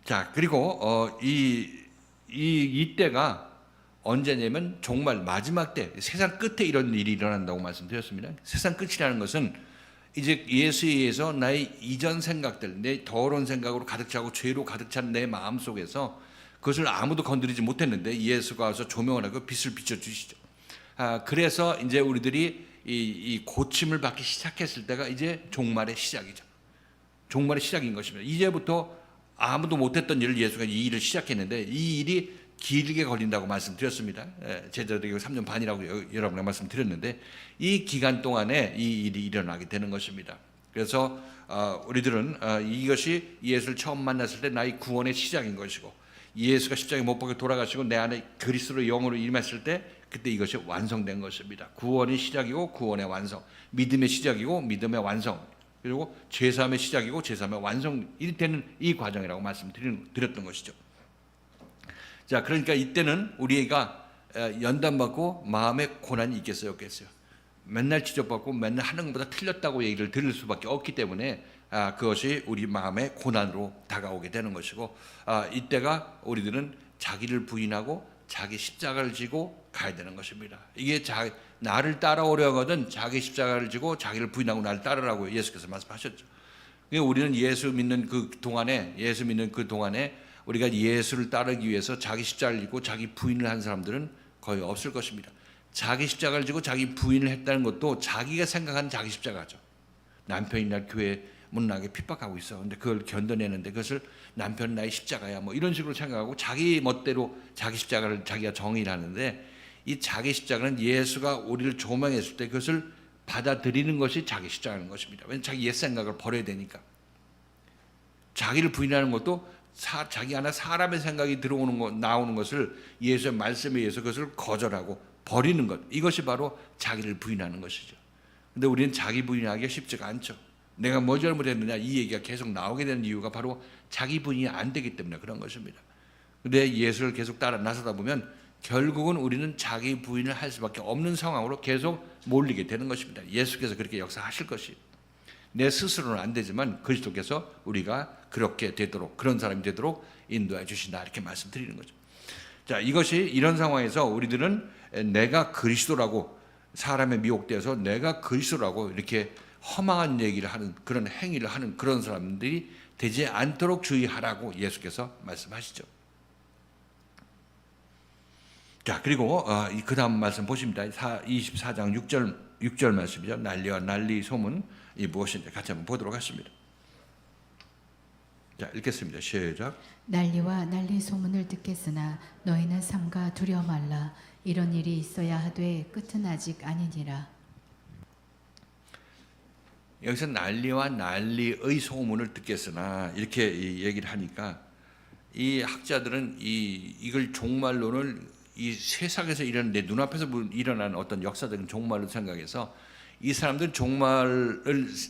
S1: 자, 그리고 이때가 언제냐면 정말 마지막 때 세상 끝에 이런 일이 일어난다고 말씀드렸습니다. 세상 끝이라는 것은 이제 예수에 의해서 나의 이전 생각들, 내 더러운 생각으로 가득 차고 죄로 가득 찬 내 마음 속에서 그것을 아무도 건드리지 못했는데 예수가 와서 조명을 하고 빛을 비춰주시죠. 그래서 이제 우리들이 이 고침을 받기 시작했을 때가 이제 종말의 시작이죠. 종말의 시작인 것입니다. 이제부터 아무도 못했던 일을 예수가 이 일을 시작했는데 이 일이 길게 걸린다고 말씀드렸습니다. 제자들에게 3년 반이라고 여러분께 말씀드렸는데 이 기간 동안에 이 일이 일어나게 되는 것입니다. 그래서 우리들은 이것이 예수를 처음 만났을 때 나의 구원의 시작인 것이고, 예수가 십자가에 못 박혀 돌아가시고 내 안에 그리스도로 영으로 임했을 때 그때 이것이 완성된 것입니다. 구원의 시작이고 구원의 완성, 믿음의 시작이고 믿음의 완성, 그리고 죄사함의 시작이고 죄사함의 완성이 되는 이 과정이라고 말씀드렸던 것이죠. 자, 그러니까 이때는 우리가 연단받고 마음에 고난이 있겠어요, 없겠어요? 맨날 지적받고 맨날 하는 것보다 틀렸다고 얘기를 들을 수밖에 없기 때문에 그것이 우리 마음의 고난으로 다가오게 되는 것이고, 이때가 우리들은 자기를 부인하고 자기 십자가를 지고 가야 되는 것입니다. 이게 나를 따라오려거든 자기 십자가를 지고 자기를 부인하고 나를 따르라고 예수께서 말씀하셨죠. 그러니까 우리는 예수 믿는 그 동안에 우리가 예수를 따르기 위해서 자기 십자가를 지고 자기 부인을 한 사람들은 거의 없을 것입니다. 자기 십자가를 지고 자기 부인을 했다는 것도 자기가 생각하는 자기 십자가죠. 남편이 날 교회 못 나게 핍박하고 있어. 근데 그걸 견뎌내는데 그것을 남편 나의 십자가야 뭐 이런 식으로 생각하고 자기 멋대로 자기 십자가를 자기가 정의를 하는데, 이 자기 십자가는 예수가 우리를 조명했을 때 그것을 받아들이는 것이 자기 십자가인 것입니다. 왜냐하면 자기 옛 생각을 버려야 되니까. 자기를 부인하는 것도 자기 안에 사람의 생각이 나오는 것을 예수의 말씀에 의해서 그것을 거절하고 버리는 것, 이것이 바로 자기를 부인하는 것이죠. 근데 우리는 자기 부인하기가 쉽지가 않죠. 내가 뭐 잘못했느냐 이 얘기가 계속 나오게 되는 이유가 바로 자기 부인이 안 되기 때문에 그런 것입니다. 근데 예수를 계속 따라 나서다 보면 결국은 우리는 자기 부인을 할 수밖에 없는 상황으로 계속 몰리게 되는 것입니다. 예수께서 그렇게 역사하실 것이에요. 내 스스로는 안 되지만 그리스도께서 우리가 그렇게 되도록, 그런 사람이 되도록 인도해 주신다, 이렇게 말씀드리는 거죠. 자, 이것이 이런 상황에서 우리들은 내가 그리스도라고, 사람에 미혹되어서 내가 그리스도라고 이렇게 허망한 얘기를 하는, 그런 행위를 하는 그런 사람들이 되지 않도록 주의하라고 예수께서 말씀하시죠. 자, 그리고 그 다음 말씀 보십니다. 24장 6절 말씀이죠. 난리와 난리 소문이 무엇인지 같이 한번 보도록 하겠습니다. 자, 읽겠습니다. 시작.
S2: 난리와 난리 소문을 듣겠으나 너희는 삼가 두려워 말라. 이런 일이 있어야 하되 끝은 아직 아니니라.
S1: 여기서 난리와 난리의 소문을 듣겠으나 이렇게 얘기를 하니까 이 학자들은 이걸 종말론을 이 세상에서 일어나는, 내 눈앞에서 일어나는 어떤 역사적인 종말로 생각해서 이 사람들은 종말을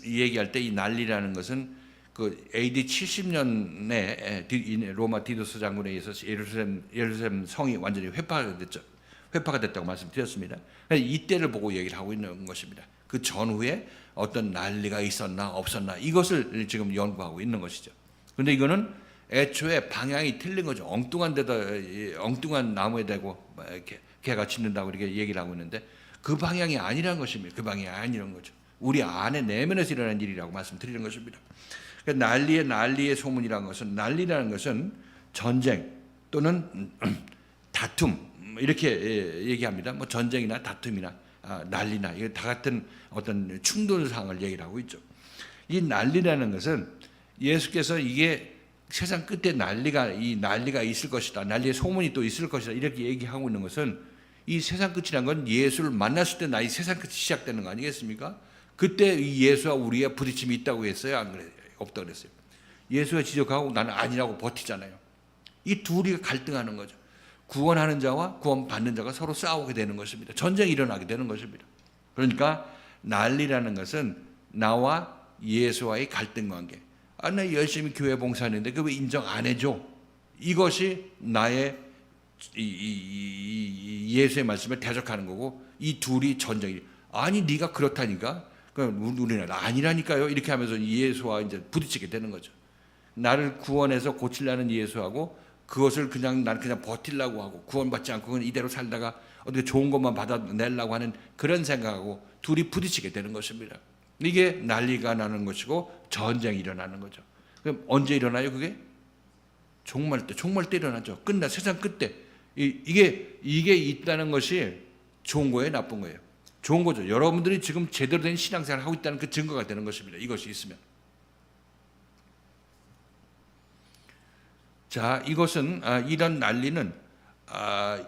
S1: 얘기할 때 이 난리라는 것은 그 AD 70년에 로마 디도스 장군에 의해서 예루살렘 성이 완전히 회파가 됐다고 말씀드렸습니다. 이때를 보고 얘기를 하고 있는 것입니다. 그 전후에 어떤 난리가 있었나 없었나 이것을 지금 연구하고 있는 것이죠. 그런데 이거는 애초에 방향이 틀린 거죠. 엉뚱한 나무에 대고 이렇게 개가 짖는다고 이렇게 얘기를 하고 있는데 그 방향이 아니라는 것입니다. 그 방향이 아니라는 거죠. 우리 안에 내면에서 일어나는 일이라고 말씀드리는 것입니다. 그러니까 난리의 소문이라는 것은, 난리라는 것은 전쟁 또는 다툼 이렇게 얘기합니다. 뭐 전쟁이나 다툼이나 난리나 이거 다 같은 어떤 충돌 상황을 얘기를 하고 있죠. 이 난리라는 것은 예수께서 이게 세상 끝에 난리가 있을 것이다, 난리의 소문이 또 있을 것이다 이렇게 얘기하고 있는 것은, 이 세상 끝이라는 건 예수를 만났을 때 이 세상 끝이 시작되는 거 아니겠습니까? 그때 이 예수와 우리의 부딪힘이 있다고 했어요? 안 그래요? 없다고 그랬어요. 예수가 지적하고 나는 아니라고 버티잖아요. 이 둘이 갈등하는 거죠. 구원하는 자와 구원받는 자가 서로 싸우게 되는 것입니다. 전쟁이 일어나게 되는 것입니다. 그러니까 난리라는 것은 나와 예수와의 갈등 관계. 나 열심히 교회 봉사하는데 그 왜 인정 안 해줘? 이것이 나의 예수의 말씀을 대적하는 거고, 이 둘이 전쟁이, 아니 네가 그렇다니까, 우리는 아니라니까요 이렇게 하면서 예수와 이제 부딪히게 되는 거죠. 나를 구원해서 고치려는 예수하고 그것을 나는 그냥 버틸라고 하고 구원받지 않고 그건 이대로 살다가 어떻게 좋은 것만 받아내려고 하는 그런 생각하고 둘이 부딪히게 되는 것입니다. 이게 난리가 나는 것이고 전쟁이 일어나는 거죠. 그럼 언제 일어나요? 그게 종말 때 일어나죠. 세상 끝때. 이게 있다는 것이 좋은 거예요, 나쁜 거예요? 좋은 거죠. 여러분들이 지금 제대로 된 신앙생활을 하고 있다는 그 증거가 되는 것입니다. 이것이 있으면. 자, 이것은 이런 난리는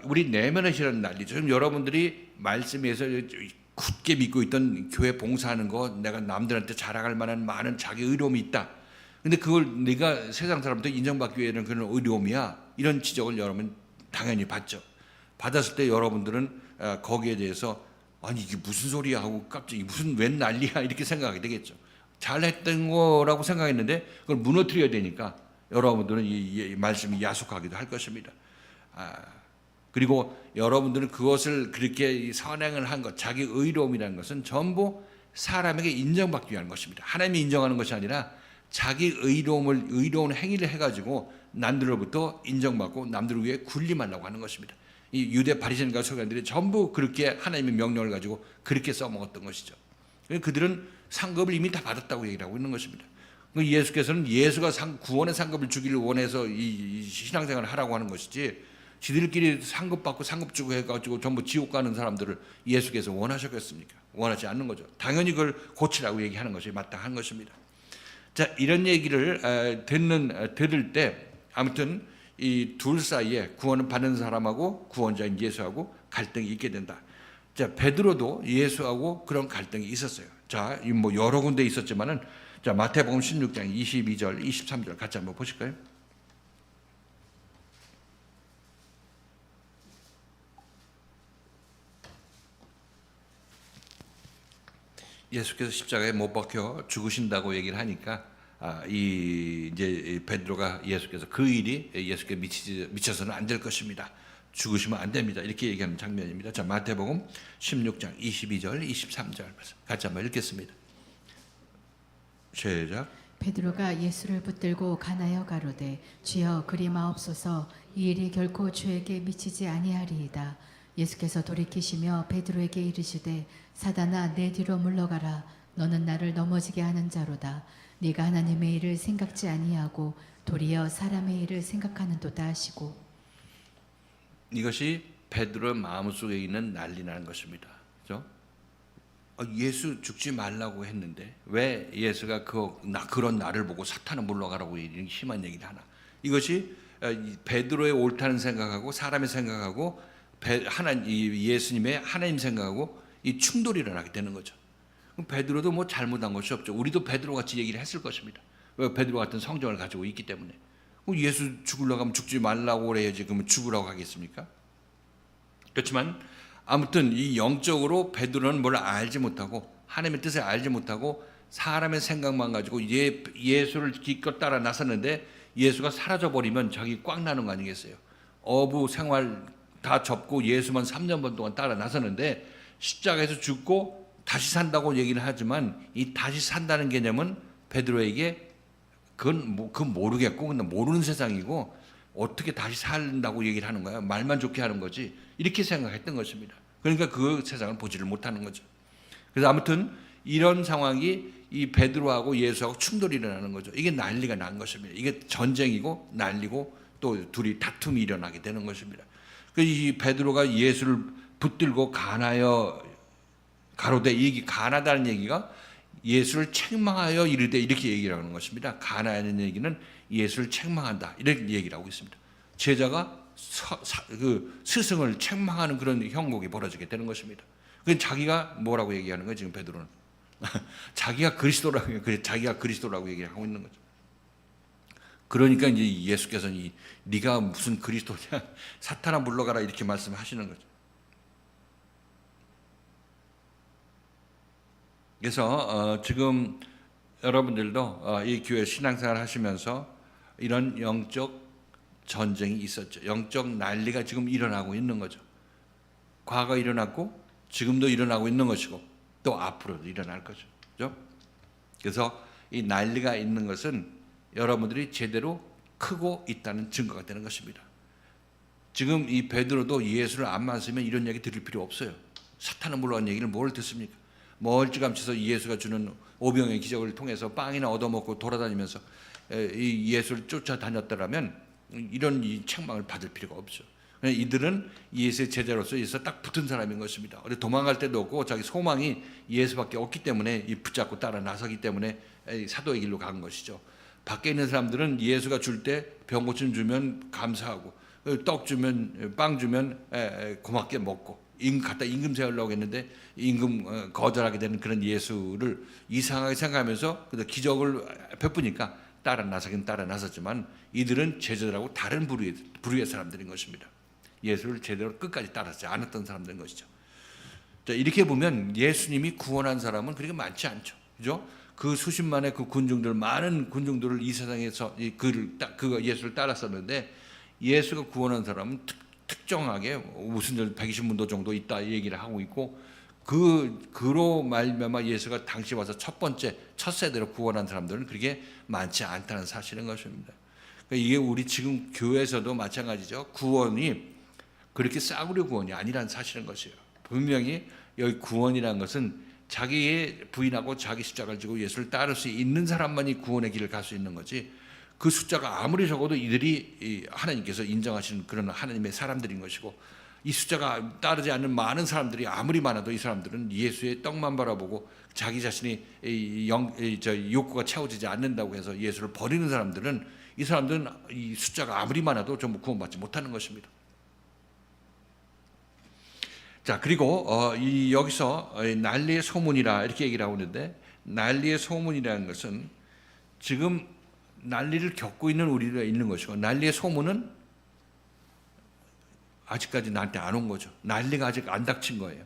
S1: 우리 내면에서 일어나는 난리죠. 지금 여러분들이 말씀에서 굳게 믿고 있던 교회 봉사하는 거, 내가 남들한테 자랑할 만한 많은 자기 의로움이 있다. 근데 그걸 내가 세상 사람한테 인정받기 위해서는 그런 의로움이야. 이런 지적을 여러분 당연히 받죠. 받았을 때 여러분들은 거기에 대해서 아니 이게 무슨 소리야 하고 갑자기 무슨 웬 난리야 이렇게 생각하게 되겠죠. 잘했던 거라고 생각했는데 그걸 무너뜨려야 되니까 여러분들은 이 말씀이 야속하기도 할 것입니다. 그리고 여러분들은 그것을 그렇게 선행을 한 것, 자기 의로움이라는 것은 전부 사람에게 인정받기 위한 것입니다. 하나님이 인정하는 것이 아니라 자기 의로운 행위를 해가지고 남들로부터 인정받고 남들을 위해 군림하려고 하는 것입니다. 이 유대 바리새인과 서기관들이 전부 그렇게 하나님의 명령을 가지고 그렇게 써먹었던 것이죠. 그들은 상급을 이미 다 받았다고 얘기를 하고 있는 것입니다. 예수께서는 예수가 구원의 상급을 주기를 원해서 이 신앙생활을 하라고 하는 것이지, 지들끼리 상급 받고 상급 주고 해가지고 전부 지옥 가는 사람들을 예수께서 원하셨겠습니까? 원하지 않는 거죠. 당연히 그걸 고치라고 얘기하는 것이 마땅한 것입니다. 자, 이런 얘기를 들을 때 아무튼 이 둘 사이에 구원을 받는 사람하고 구원자인 예수하고 갈등이 있게 된다. 자, 베드로도 예수하고 그런 갈등이 있었어요. 자, 뭐 여러 군데 있었지만은, 자, 마태복음 16장 22절, 23절 같이 한번 보실까요? 예수께서 십자가에 못 박혀 죽으신다고 얘기를 하니까 이제 베드로가 예수께서 그 일이 예수께 미쳐서는 안 될 것입니다. 죽으시면 안 됩니다. 이렇게 얘기하는 장면입니다. 자, 마태복음 16장 22절, 23절 같이 한번 읽겠습니다. 시작.
S2: 베드로가 예수를 붙들고 가나여 가로되 주여 그리 마옵소서, 이 일이 결코 주에게 미치지 아니하리이다. 예수께서 돌이키시며 베드로에게 이르시되 사단아 내 뒤로 물러가라. 너는 나를 넘어지게 하는 자로다. 네가 하나님의 일을 생각지 아니하고 도리어 사람의 일을 생각하는도다 하시고.
S1: 이것이 베드로의 마음속에 있는 난리나는 것입니다. 그렇죠? 예수 죽지 말라고 했는데 왜 예수가 그런 나를 보고 사탄은 물러가라고 이런 심한 얘기를 하나? 이것이 베드로의 옳다는 생각하고 사람의 생각하고 예수님의 하나님 생각하고 이 충돌이 일어나게 되는 거죠. 그럼 베드로도 뭐 잘못한 것이 없죠. 우리도 베드로 같이 얘기를 했을 것입니다. 왜? 베드로 같은 성정을 가지고 있기 때문에. 예수 죽으려고 하면 죽지 말라고 그래야지 그러면 죽으라고 하겠습니까? 그렇지만 아무튼 이 영적으로 베드로는 뭘 알지 못하고 하나님의 뜻을 알지 못하고 사람의 생각만 가지고 예수를 기껏 따라 나섰는데 예수가 사라져 버리면 자기 꽉 나는 거 아니겠어요? 어부 생활 다 접고 예수만 3년 반 동안 따라 나섰는데 십자가에서 죽고 다시 산다고 얘기를 하지만 이 다시 산다는 개념은 베드로에게 그건 모르겠고 근데 모르는 세상이고 어떻게 다시 산다고 얘기를 하는 거야? 말만 좋게 하는 거지. 이렇게 생각했던 것입니다. 그러니까 그 세상을 보지를 못하는 거죠. 그래서 아무튼 이런 상황이 이 베드로하고 예수하고 충돌이 일어나는 거죠. 이게 난리가 난 것입니다. 이게 전쟁이고 난리고 또 둘이 다툼이 일어나게 되는 것입니다. 이 베드로가 예수를 붙들고 가나여 가로되, 이 가나다는 얘기가 예수를 책망하여 이르되 이렇게 얘기를 하는 것입니다. 가나하는 얘기는 예수를 책망한다 이렇게 얘기를 하고 있습니다. 제자가 스승을 책망하는 그런 형국이 벌어지게 되는 것입니다. 그 자기가 뭐라고 얘기하는 거예요? 지금 베드로는 자기가 그리스도라고 얘기를 하고 있는 거죠. 그러니까 이제 예수께서는 네가 무슨 그리스도냐, 사탄아 물러가라 이렇게 말씀하시는 거죠. 그래서 지금 여러분들도 이 교회 신앙생활 하시면서 이런 영적 전쟁이 있었죠. 영적 난리가 지금 일어나고 있는 거죠. 과거 일어났고 지금도 일어나고 있는 것이고 또 앞으로도 일어날 거죠. 그렇죠? 그래서 이 난리가 있는 것은 여러분들이 제대로 크고 있다는 증거가 되는 것입니다. 지금 이 베드로도 예수를 안 만나면 이런 얘기 들을 필요 없어요. 사탄은 물러간 얘기를 뭘 듣습니까? 멀찌감치서 예수가 주는 오병의 기적을 통해서 빵이나 얻어먹고 돌아다니면서 이 예수를 쫓아다녔더라면 이런 이 책망을 받을 필요가 없죠. 이들은 예수의 제자로서 예수에 딱 붙은 사람인 것입니다. 도망갈 데도 없고 자기 소망이 예수밖에 없기 때문에 이 붙잡고 따라 나서기 때문에 사도의 길로 간 것이죠. 밖에 있는 사람들은 예수가 줄 때 병 고침 주면 감사하고 떡 주면 빵 주면 고맙게 먹고 갖다 임금 세우려고 했는데 임금 거절하게 되는 그런 예수를 이상하게 생각하면서 기적을 베푸니까 따라 나서긴 따라 나섰지만 이들은 제자들하고 다른 부류의 사람들인 것입니다. 예수를 제대로 끝까지 따르지 않았던 사람들인 것이죠. 자, 이렇게 보면 예수님이 구원한 사람은 그렇게 많지 않죠. 그죠? 그 수십만의 많은 군중들을 이 세상에서 그 예수를 따랐었는데 예수가 구원한 사람은 특정하게 무슨 120문도 정도 있다 얘기를 하고 있고 그로 말미암아 예수가 당시 와서 첫 세대로 구원한 사람들은 그렇게 많지 않다는 사실인 것입니다. 그러니까 이게 우리 지금 교회에서도 마찬가지죠. 구원이 그렇게 싸구려 구원이 아니라는 사실인 것이에요. 분명히 여기 구원이라는 것은 자기의 부인하고 자기 십자가를 지고 예수를 따를 수 있는 사람만이 구원의 길을 갈 수 있는 거지. 그 숫자가 아무리 적어도 이들이 하나님께서 인정하시는 그런 하나님의 사람들인 것이고, 이 숫자가 따르지 않는 많은 사람들이 아무리 많아도 이 사람들은 예수의 떡만 바라보고 자기 자신이 욕구가 채워지지 않는다고 해서 예수를 버리는 사람들은, 이 사람들은 이 숫자가 아무리 많아도 전부 구원받지 못하는 것입니다. 자, 그리고 여기서 난리의 소문이라 이렇게 얘기를 하고 있는데, 난리의 소문이라는 것은 지금 난리를 겪고 있는 우리가 있는 것이고, 난리의 소문은 아직까지 나한테 안 온 거죠. 난리가 아직 안 닥친 거예요.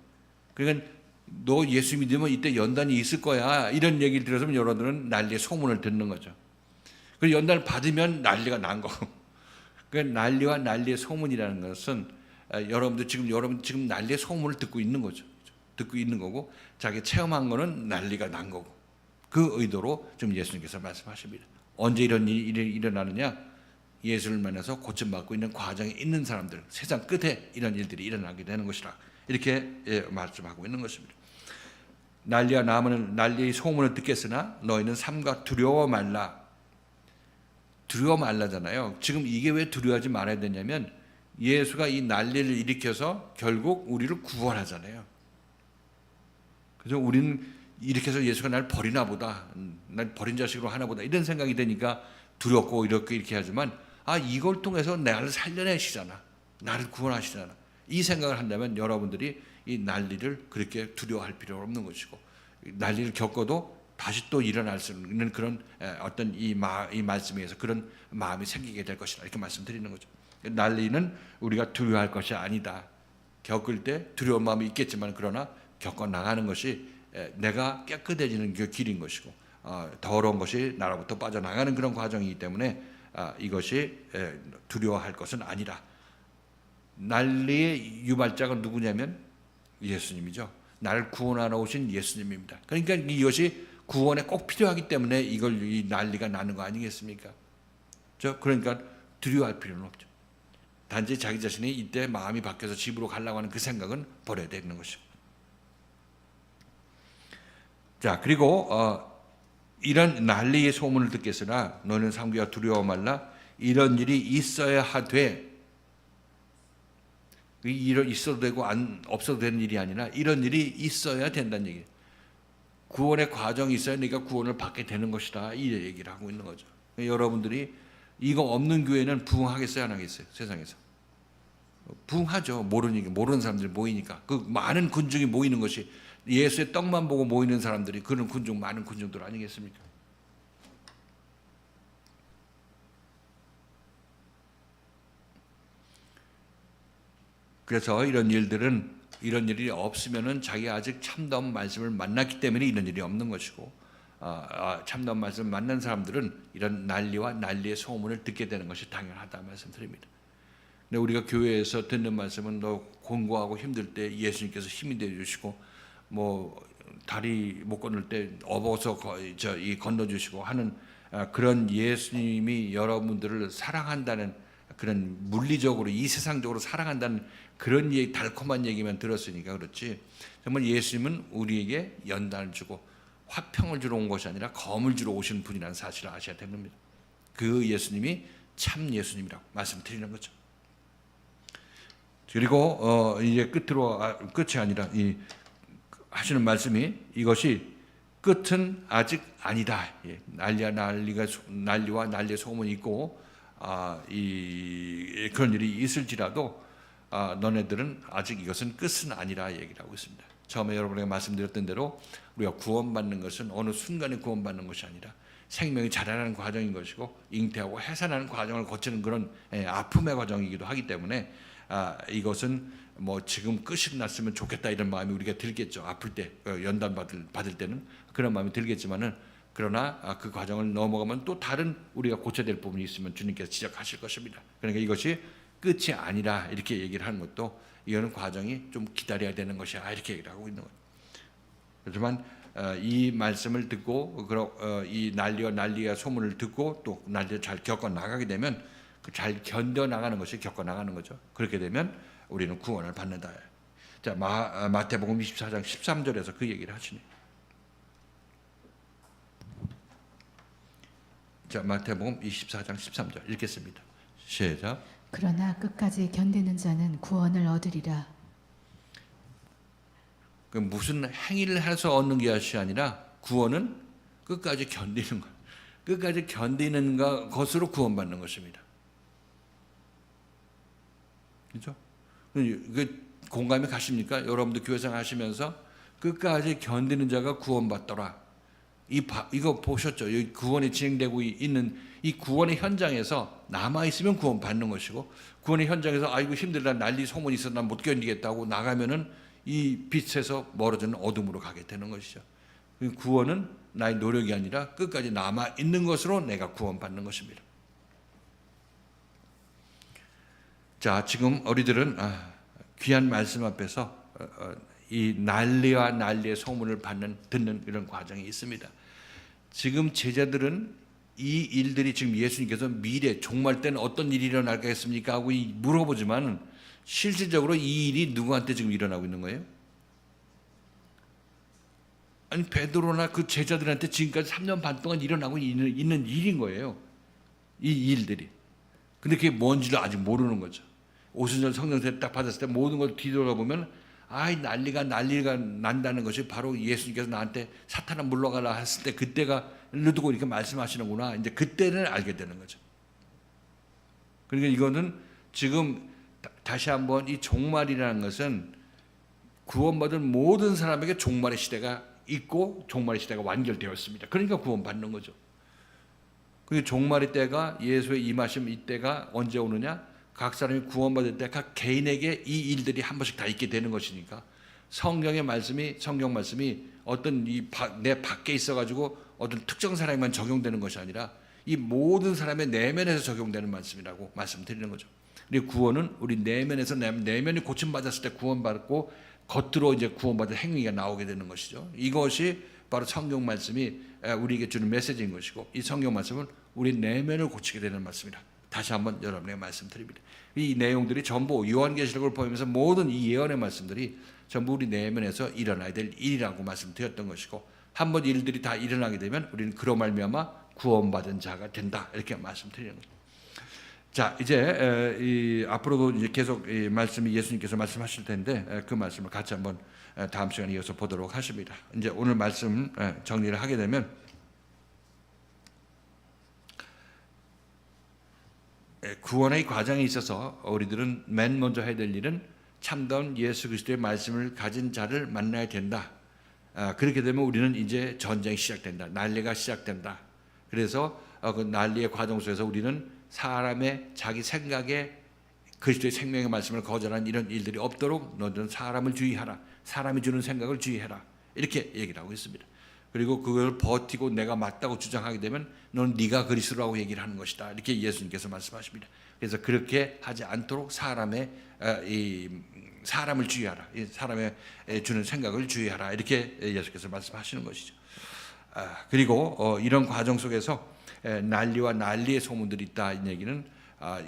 S1: 그러니까 너 예수 믿으면 이때 연단이 있을 거야, 이런 얘기를 들었으면 여러분들은 난리의 소문을 듣는 거죠. 그리고 연단을 받으면 난리가 난 거고. 그러니까 난리와 난리의 소문이라는 것은 여러분 지금 난리의 소문을 듣고 있는 거죠. 듣고 있는 거고, 자기 체험한 거는 난리가 난 거고. 그 의도로 지금 예수님께서 말씀하십니다. 언제 이런 일이 일어나느냐? 예수를 만나서 고침받고 있는 과정에 있는 사람들, 세상 끝에 이런 일들이 일어나게 되는 것이라, 이렇게 말씀하고 있는 것입니다. 난리와 나무는 난리의 소문을 듣겠으나 너희는 삼가 두려워 말라. 두려워 말라잖아요. 지금 이게 왜 두려워하지 말아야 되냐면, 예수가 이 난리를 일으켜서 결국 우리를 구원하잖아요. 그래서 우리는 이렇게 해서 예수가 날 버리나 보다, 날 버린 자식으로 하나 보다, 이런 생각이 되니까 두렵고 이렇게 하지만, 이걸 통해서 나를 살려내시잖아, 나를 구원하시잖아, 이 생각을 한다면 여러분들이 이 난리를 그렇게 두려워할 필요가 없는 것이고, 난리를 겪어도 다시 또 일어날 수 있는 그런 어떤 이 말씀에 의해서 그런 마음이 생기게 될 것이다, 이렇게 말씀드리는 거죠. 난리는 우리가 두려워할 것이 아니다. 겪을 때 두려운 마음이 있겠지만, 그러나 겪어 나가는 것이 내가 깨끗해지는 그 길인 것이고, 더러운 것이 나로부터 빠져나가는 그런 과정이기 때문에 이것이 두려워할 것은 아니라, 난리의 유발자가 누구냐면 예수님이죠. 나를 구원하러 오신 예수님입니다. 그러니까 이것이 구원에 꼭 필요하기 때문에 이 난리가 나는 거 아니겠습니까? 그러니까 두려워할 필요는 없죠. 단지 자기 자신이 이때 마음이 바뀌어서 집으로 가려고 하는 그 생각은 버려야 되는 것이고. 자, 그리고 이런 난리의 소문을 듣겠으나 너는 삼기와 두려워 말라. 이런 일이 있어야 하되, 있어도 되고 없어도 되는 일이 아니라 이런 일이 있어야 된다는 얘기예요. 구원의 과정이 있어야 네가 구원을 받게 되는 것이다, 이 얘기를 하고 있는 거죠. 여러분들이 이거 없는 교회는 부흥하겠어요, 안 하겠어요? 세상에서 부흥하죠. 모르는 사람들이 모이니까. 그 많은 군중이 모이는 것이, 예수의 떡만 보고 모이는 사람들이 그런 많은 군중들 아니겠습니까? 그래서 이런 일이 없으면은 자기가 아직 참다운 말씀을 만났기 때문에 이런 일이 없는 것이고, 참다운 말씀을 만난 사람들은 이런 난리와 난리의 소문을 듣게 되는 것이 당연하다 말씀드립니다. 근데 우리가 교회에서 듣는 말씀은 너 공고하고 힘들 때 예수님께서 힘이 되어 주시고, 다리 못 건널 때 업어서 건너 주시고 하는 그런 예수님이 여러분들을 사랑한다는, 그런 물리적으로 이 세상적으로 사랑한다는 그런 달콤한 얘기만 들었으니까 그렇지, 정말 예수님은 우리에게 연단을 주고 화평을 주러 온 것이 아니라 검을 주러 오신 분이라는 사실을 아셔야 됩니다. 그 예수님이 참 예수님이라고 말씀드리는 거죠. 그리고 이제 끝이 아니라 하시는 말씀이, 이것이 끝은 아직 아니다. 난리와 난리의 소문이 있고 그런 일이 있을지라도 너네들은 아직 이것은 끝은 아니라 얘기를 하고 있습니다. 처음에 여러분에게 말씀드렸던 대로 우리가 구원받는 것은 어느 순간에 구원받는 것이 아니라 생명이 자라나는 과정인 것이고, 잉태하고 해산하는 과정을 거치는 그런 아픔의 과정이기도 하기 때문에 이것은 지금 끝이 났으면 좋겠다, 이런 마음이 우리가 들겠죠. 아플 때, 연단 받을 때는 그런 마음이 들겠지만은, 그러나 그 과정을 넘어가면 또 다른 우리가 고쳐야 될 부분이 있으면 주님께서 지적하실 것입니다. 그러니까 이것이 끝이 아니라 이렇게 얘기를 하는 것도, 이거는 과정이 좀 기다려야 되는 것이야, 이렇게 얘기를 하고 있는 거죠. 하지만 이 말씀을 듣고 이 난리와 난리의 소문을 듣고 또 난리를 잘 겪어 나가게 되면, 잘 견뎌 나가는 것이 겪어 나가는 거죠. 그렇게 되면 우리는 구원을 받는다. 자, 마태복음 24장 13절에서 그 얘기를 하시네요. 자, 마태복음 24장 13절 읽겠습니다. 시작.
S2: 그러나 끝까지 견디는 자는 구원을 얻으리라.
S1: 그 무슨 행위를 해서 얻는 것이 아니라 구원은 끝까지 견디는 것, 끝까지 견디는 것으로 구원받는 것입니다. 그렇죠? 그 공감이 가십니까? 여러분도 교회생 하시면서 끝까지 견디는 자가 구원받더라. 이거 보셨죠? 여기 구원이 진행되고 있는 이 구원의 현장에서 남아 있으면 구원받는 것이고, 구원의 현장에서 아이고 힘들다 난리 소문이 있어 난 못 견디겠다고 나가면은 이 빛에서 멀어지는 어둠으로 가게 되는 것이죠. 구원은 나의 노력이 아니라 끝까지 남아 있는 것으로 내가 구원받는 것입니다. 자, 지금 우리들은 귀한 말씀 앞에서 이 난리와 난리의 소문을 듣는 이런 과정이 있습니다. 지금 제자들은 이 일들이 지금 예수님께서 미래 종말 때는 어떤 일이 일어나겠습니까 하고 물어보지만 실질적으로 이 일이 누구한테 지금 일어나고 있는 거예요? 아니 베드로나 그 제자들한테 지금까지 3년 반 동안 일어나고 있는 일인 거예요. 이 일들이. 근데 그게 뭔지를 아직 모르는 거죠. 오순절 성령세 딱 받았을 때 모든 걸 뒤돌아보면 난리가 난다는 것이 바로 예수님께서 나한테 사탄아 물러가라 했을 때 그때가 두고 이렇게 말씀하시는구나. 이제 그때는 알게 되는 거죠. 그러니까 이거는 지금 다시 한번 이 종말이라는 것은 구원받은 모든 사람에게 종말의 시대가 있고 종말의 시대가 완결되었습니다. 그러니까 구원받는 거죠. 그 종말의 때가 예수의 임하심 이때가 언제 오느냐? 각 사람이 구원받을 때 각 개인에게 이 일들이 한 번씩 다 있게 되는 것이니까 성경 말씀이 어떤 내 밖에 있어가지고 어떤 특정 사람에만 적용되는 것이 아니라 이 모든 사람의 내면에서 적용되는 말씀이라고 말씀드리는 거죠. 우리 구원은 우리 내면에서 내면이 고침받았을 때 구원받고 겉으로 이제 구원받은 행위가 나오게 되는 것이죠. 이것이 바로 성경 말씀이 우리에게 주는 메시지인 것이고 이 성경 말씀은 우리 내면을 고치게 되는 말씀이다. 다시 한번 여러분에게 말씀드립니다. 이 내용들이 전부 요한계시록을 보면서 모든 이 예언의 말씀들이 전부 우리 내면에서 일어나야 될 일이라고 말씀드렸던 것이고 한번 일들이 다 일어나게 되면 우리는 그로 말미암아 구원받은 자가 된다 이렇게 말씀드리는 거죠. 자, 이제 앞으로도 이제 계속 이 말씀이 예수님께서 말씀하실 텐데 그 말씀을 같이 한번 다음 시간에 이어서 보도록 하십니다. 이제 오늘 말씀 정리를 하게 되면 구원의 과정에 있어서 우리들은 맨 먼저 해야 될 일은 참다운 예수 그리스도의 말씀을 가진 자를 만나야 된다. 그렇게 되면 우리는 이제 전쟁이 시작된다. 난리가 시작된다. 그래서 그 난리의 과정 속에서 우리는 사람의 자기 생각에 그리스도의 생명의 말씀을 거절한 이런 일들이 없도록 너는 사람을 주의하라. 사람이 주는 생각을 주의해라. 이렇게 얘기를 하고 있습니다. 그리고 그걸 버티고 내가 맞다고 주장하게 되면 너는 네가 그리스도라고 얘기를 하는 것이다. 이렇게 예수님께서 말씀하십니다. 그래서 그렇게 하지 않도록 사람을 주의하라. 사람의 주는 생각을 주의하라. 이렇게 예수께서 말씀하시는 것이죠. 그리고 이런 과정 속에서 난리와 난리의 소문들이 있다. 이 얘기는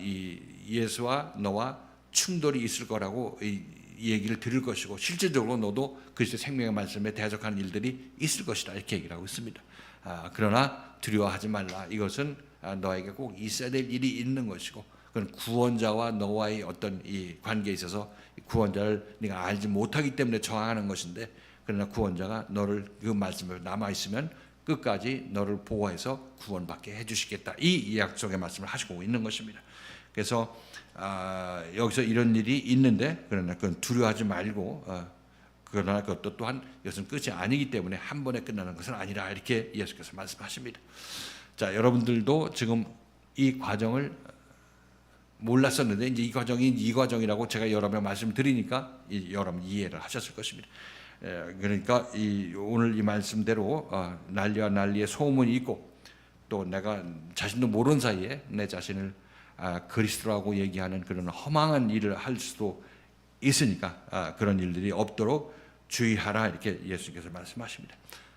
S1: 이 예수와 너와 충돌이 있을 거라고 이 얘기를 들을 것이고 실질적으로 너도 그리스도의 생명의 말씀에 대적하는 일들이 있을 것이다 이렇게 얘기를 하고 있습니다. 그러나 두려워하지 말라. 이것은 너에게 꼭 있어야 될 일이 있는 것이고 그건 구원자와 너와의 어떤 이 관계에 있어서 구원자를 네가 알지 못하기 때문에 저항하는 것인데 그러나 구원자가 너를 그 말씀을 남아 있으면 끝까지 너를 보호해서 구원받게 해주시겠다. 이 약속의 말씀을 하시고 있는 것입니다. 그래서 여기서 이런 일이 있는데 그러나 그건 두려워하지 말고 그러나 그것도 또한 이것은 끝이 아니기 때문에 한 번에 끝나는 것은 아니라 이렇게 예수께서 말씀하십니다. 자, 여러분들도 지금 이 과정을 몰랐었는데 이제 이 과정이 이 과정이라고 제가 여러분에게 말씀드리니까 여러분 이해를 하셨을 것입니다. 그러니까 오늘 이 말씀대로 난리와 난리의 소문이 있고 또 내가 자신도 모르는 사이에 내 자신을 그리스도라고 얘기하는 그런 허망한 일을 할 수도 있으니까 그런 일들이 없도록 주의하라 이렇게 예수님께서 말씀하십니다.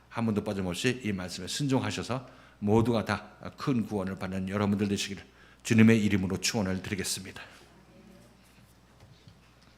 S1: 한 번도 빠짐없이 이 말씀에 순종하셔서 모두가 다 큰 구원을 받는 여러분들 되시기를 주님의 이름으로 축원을 드리겠습니다.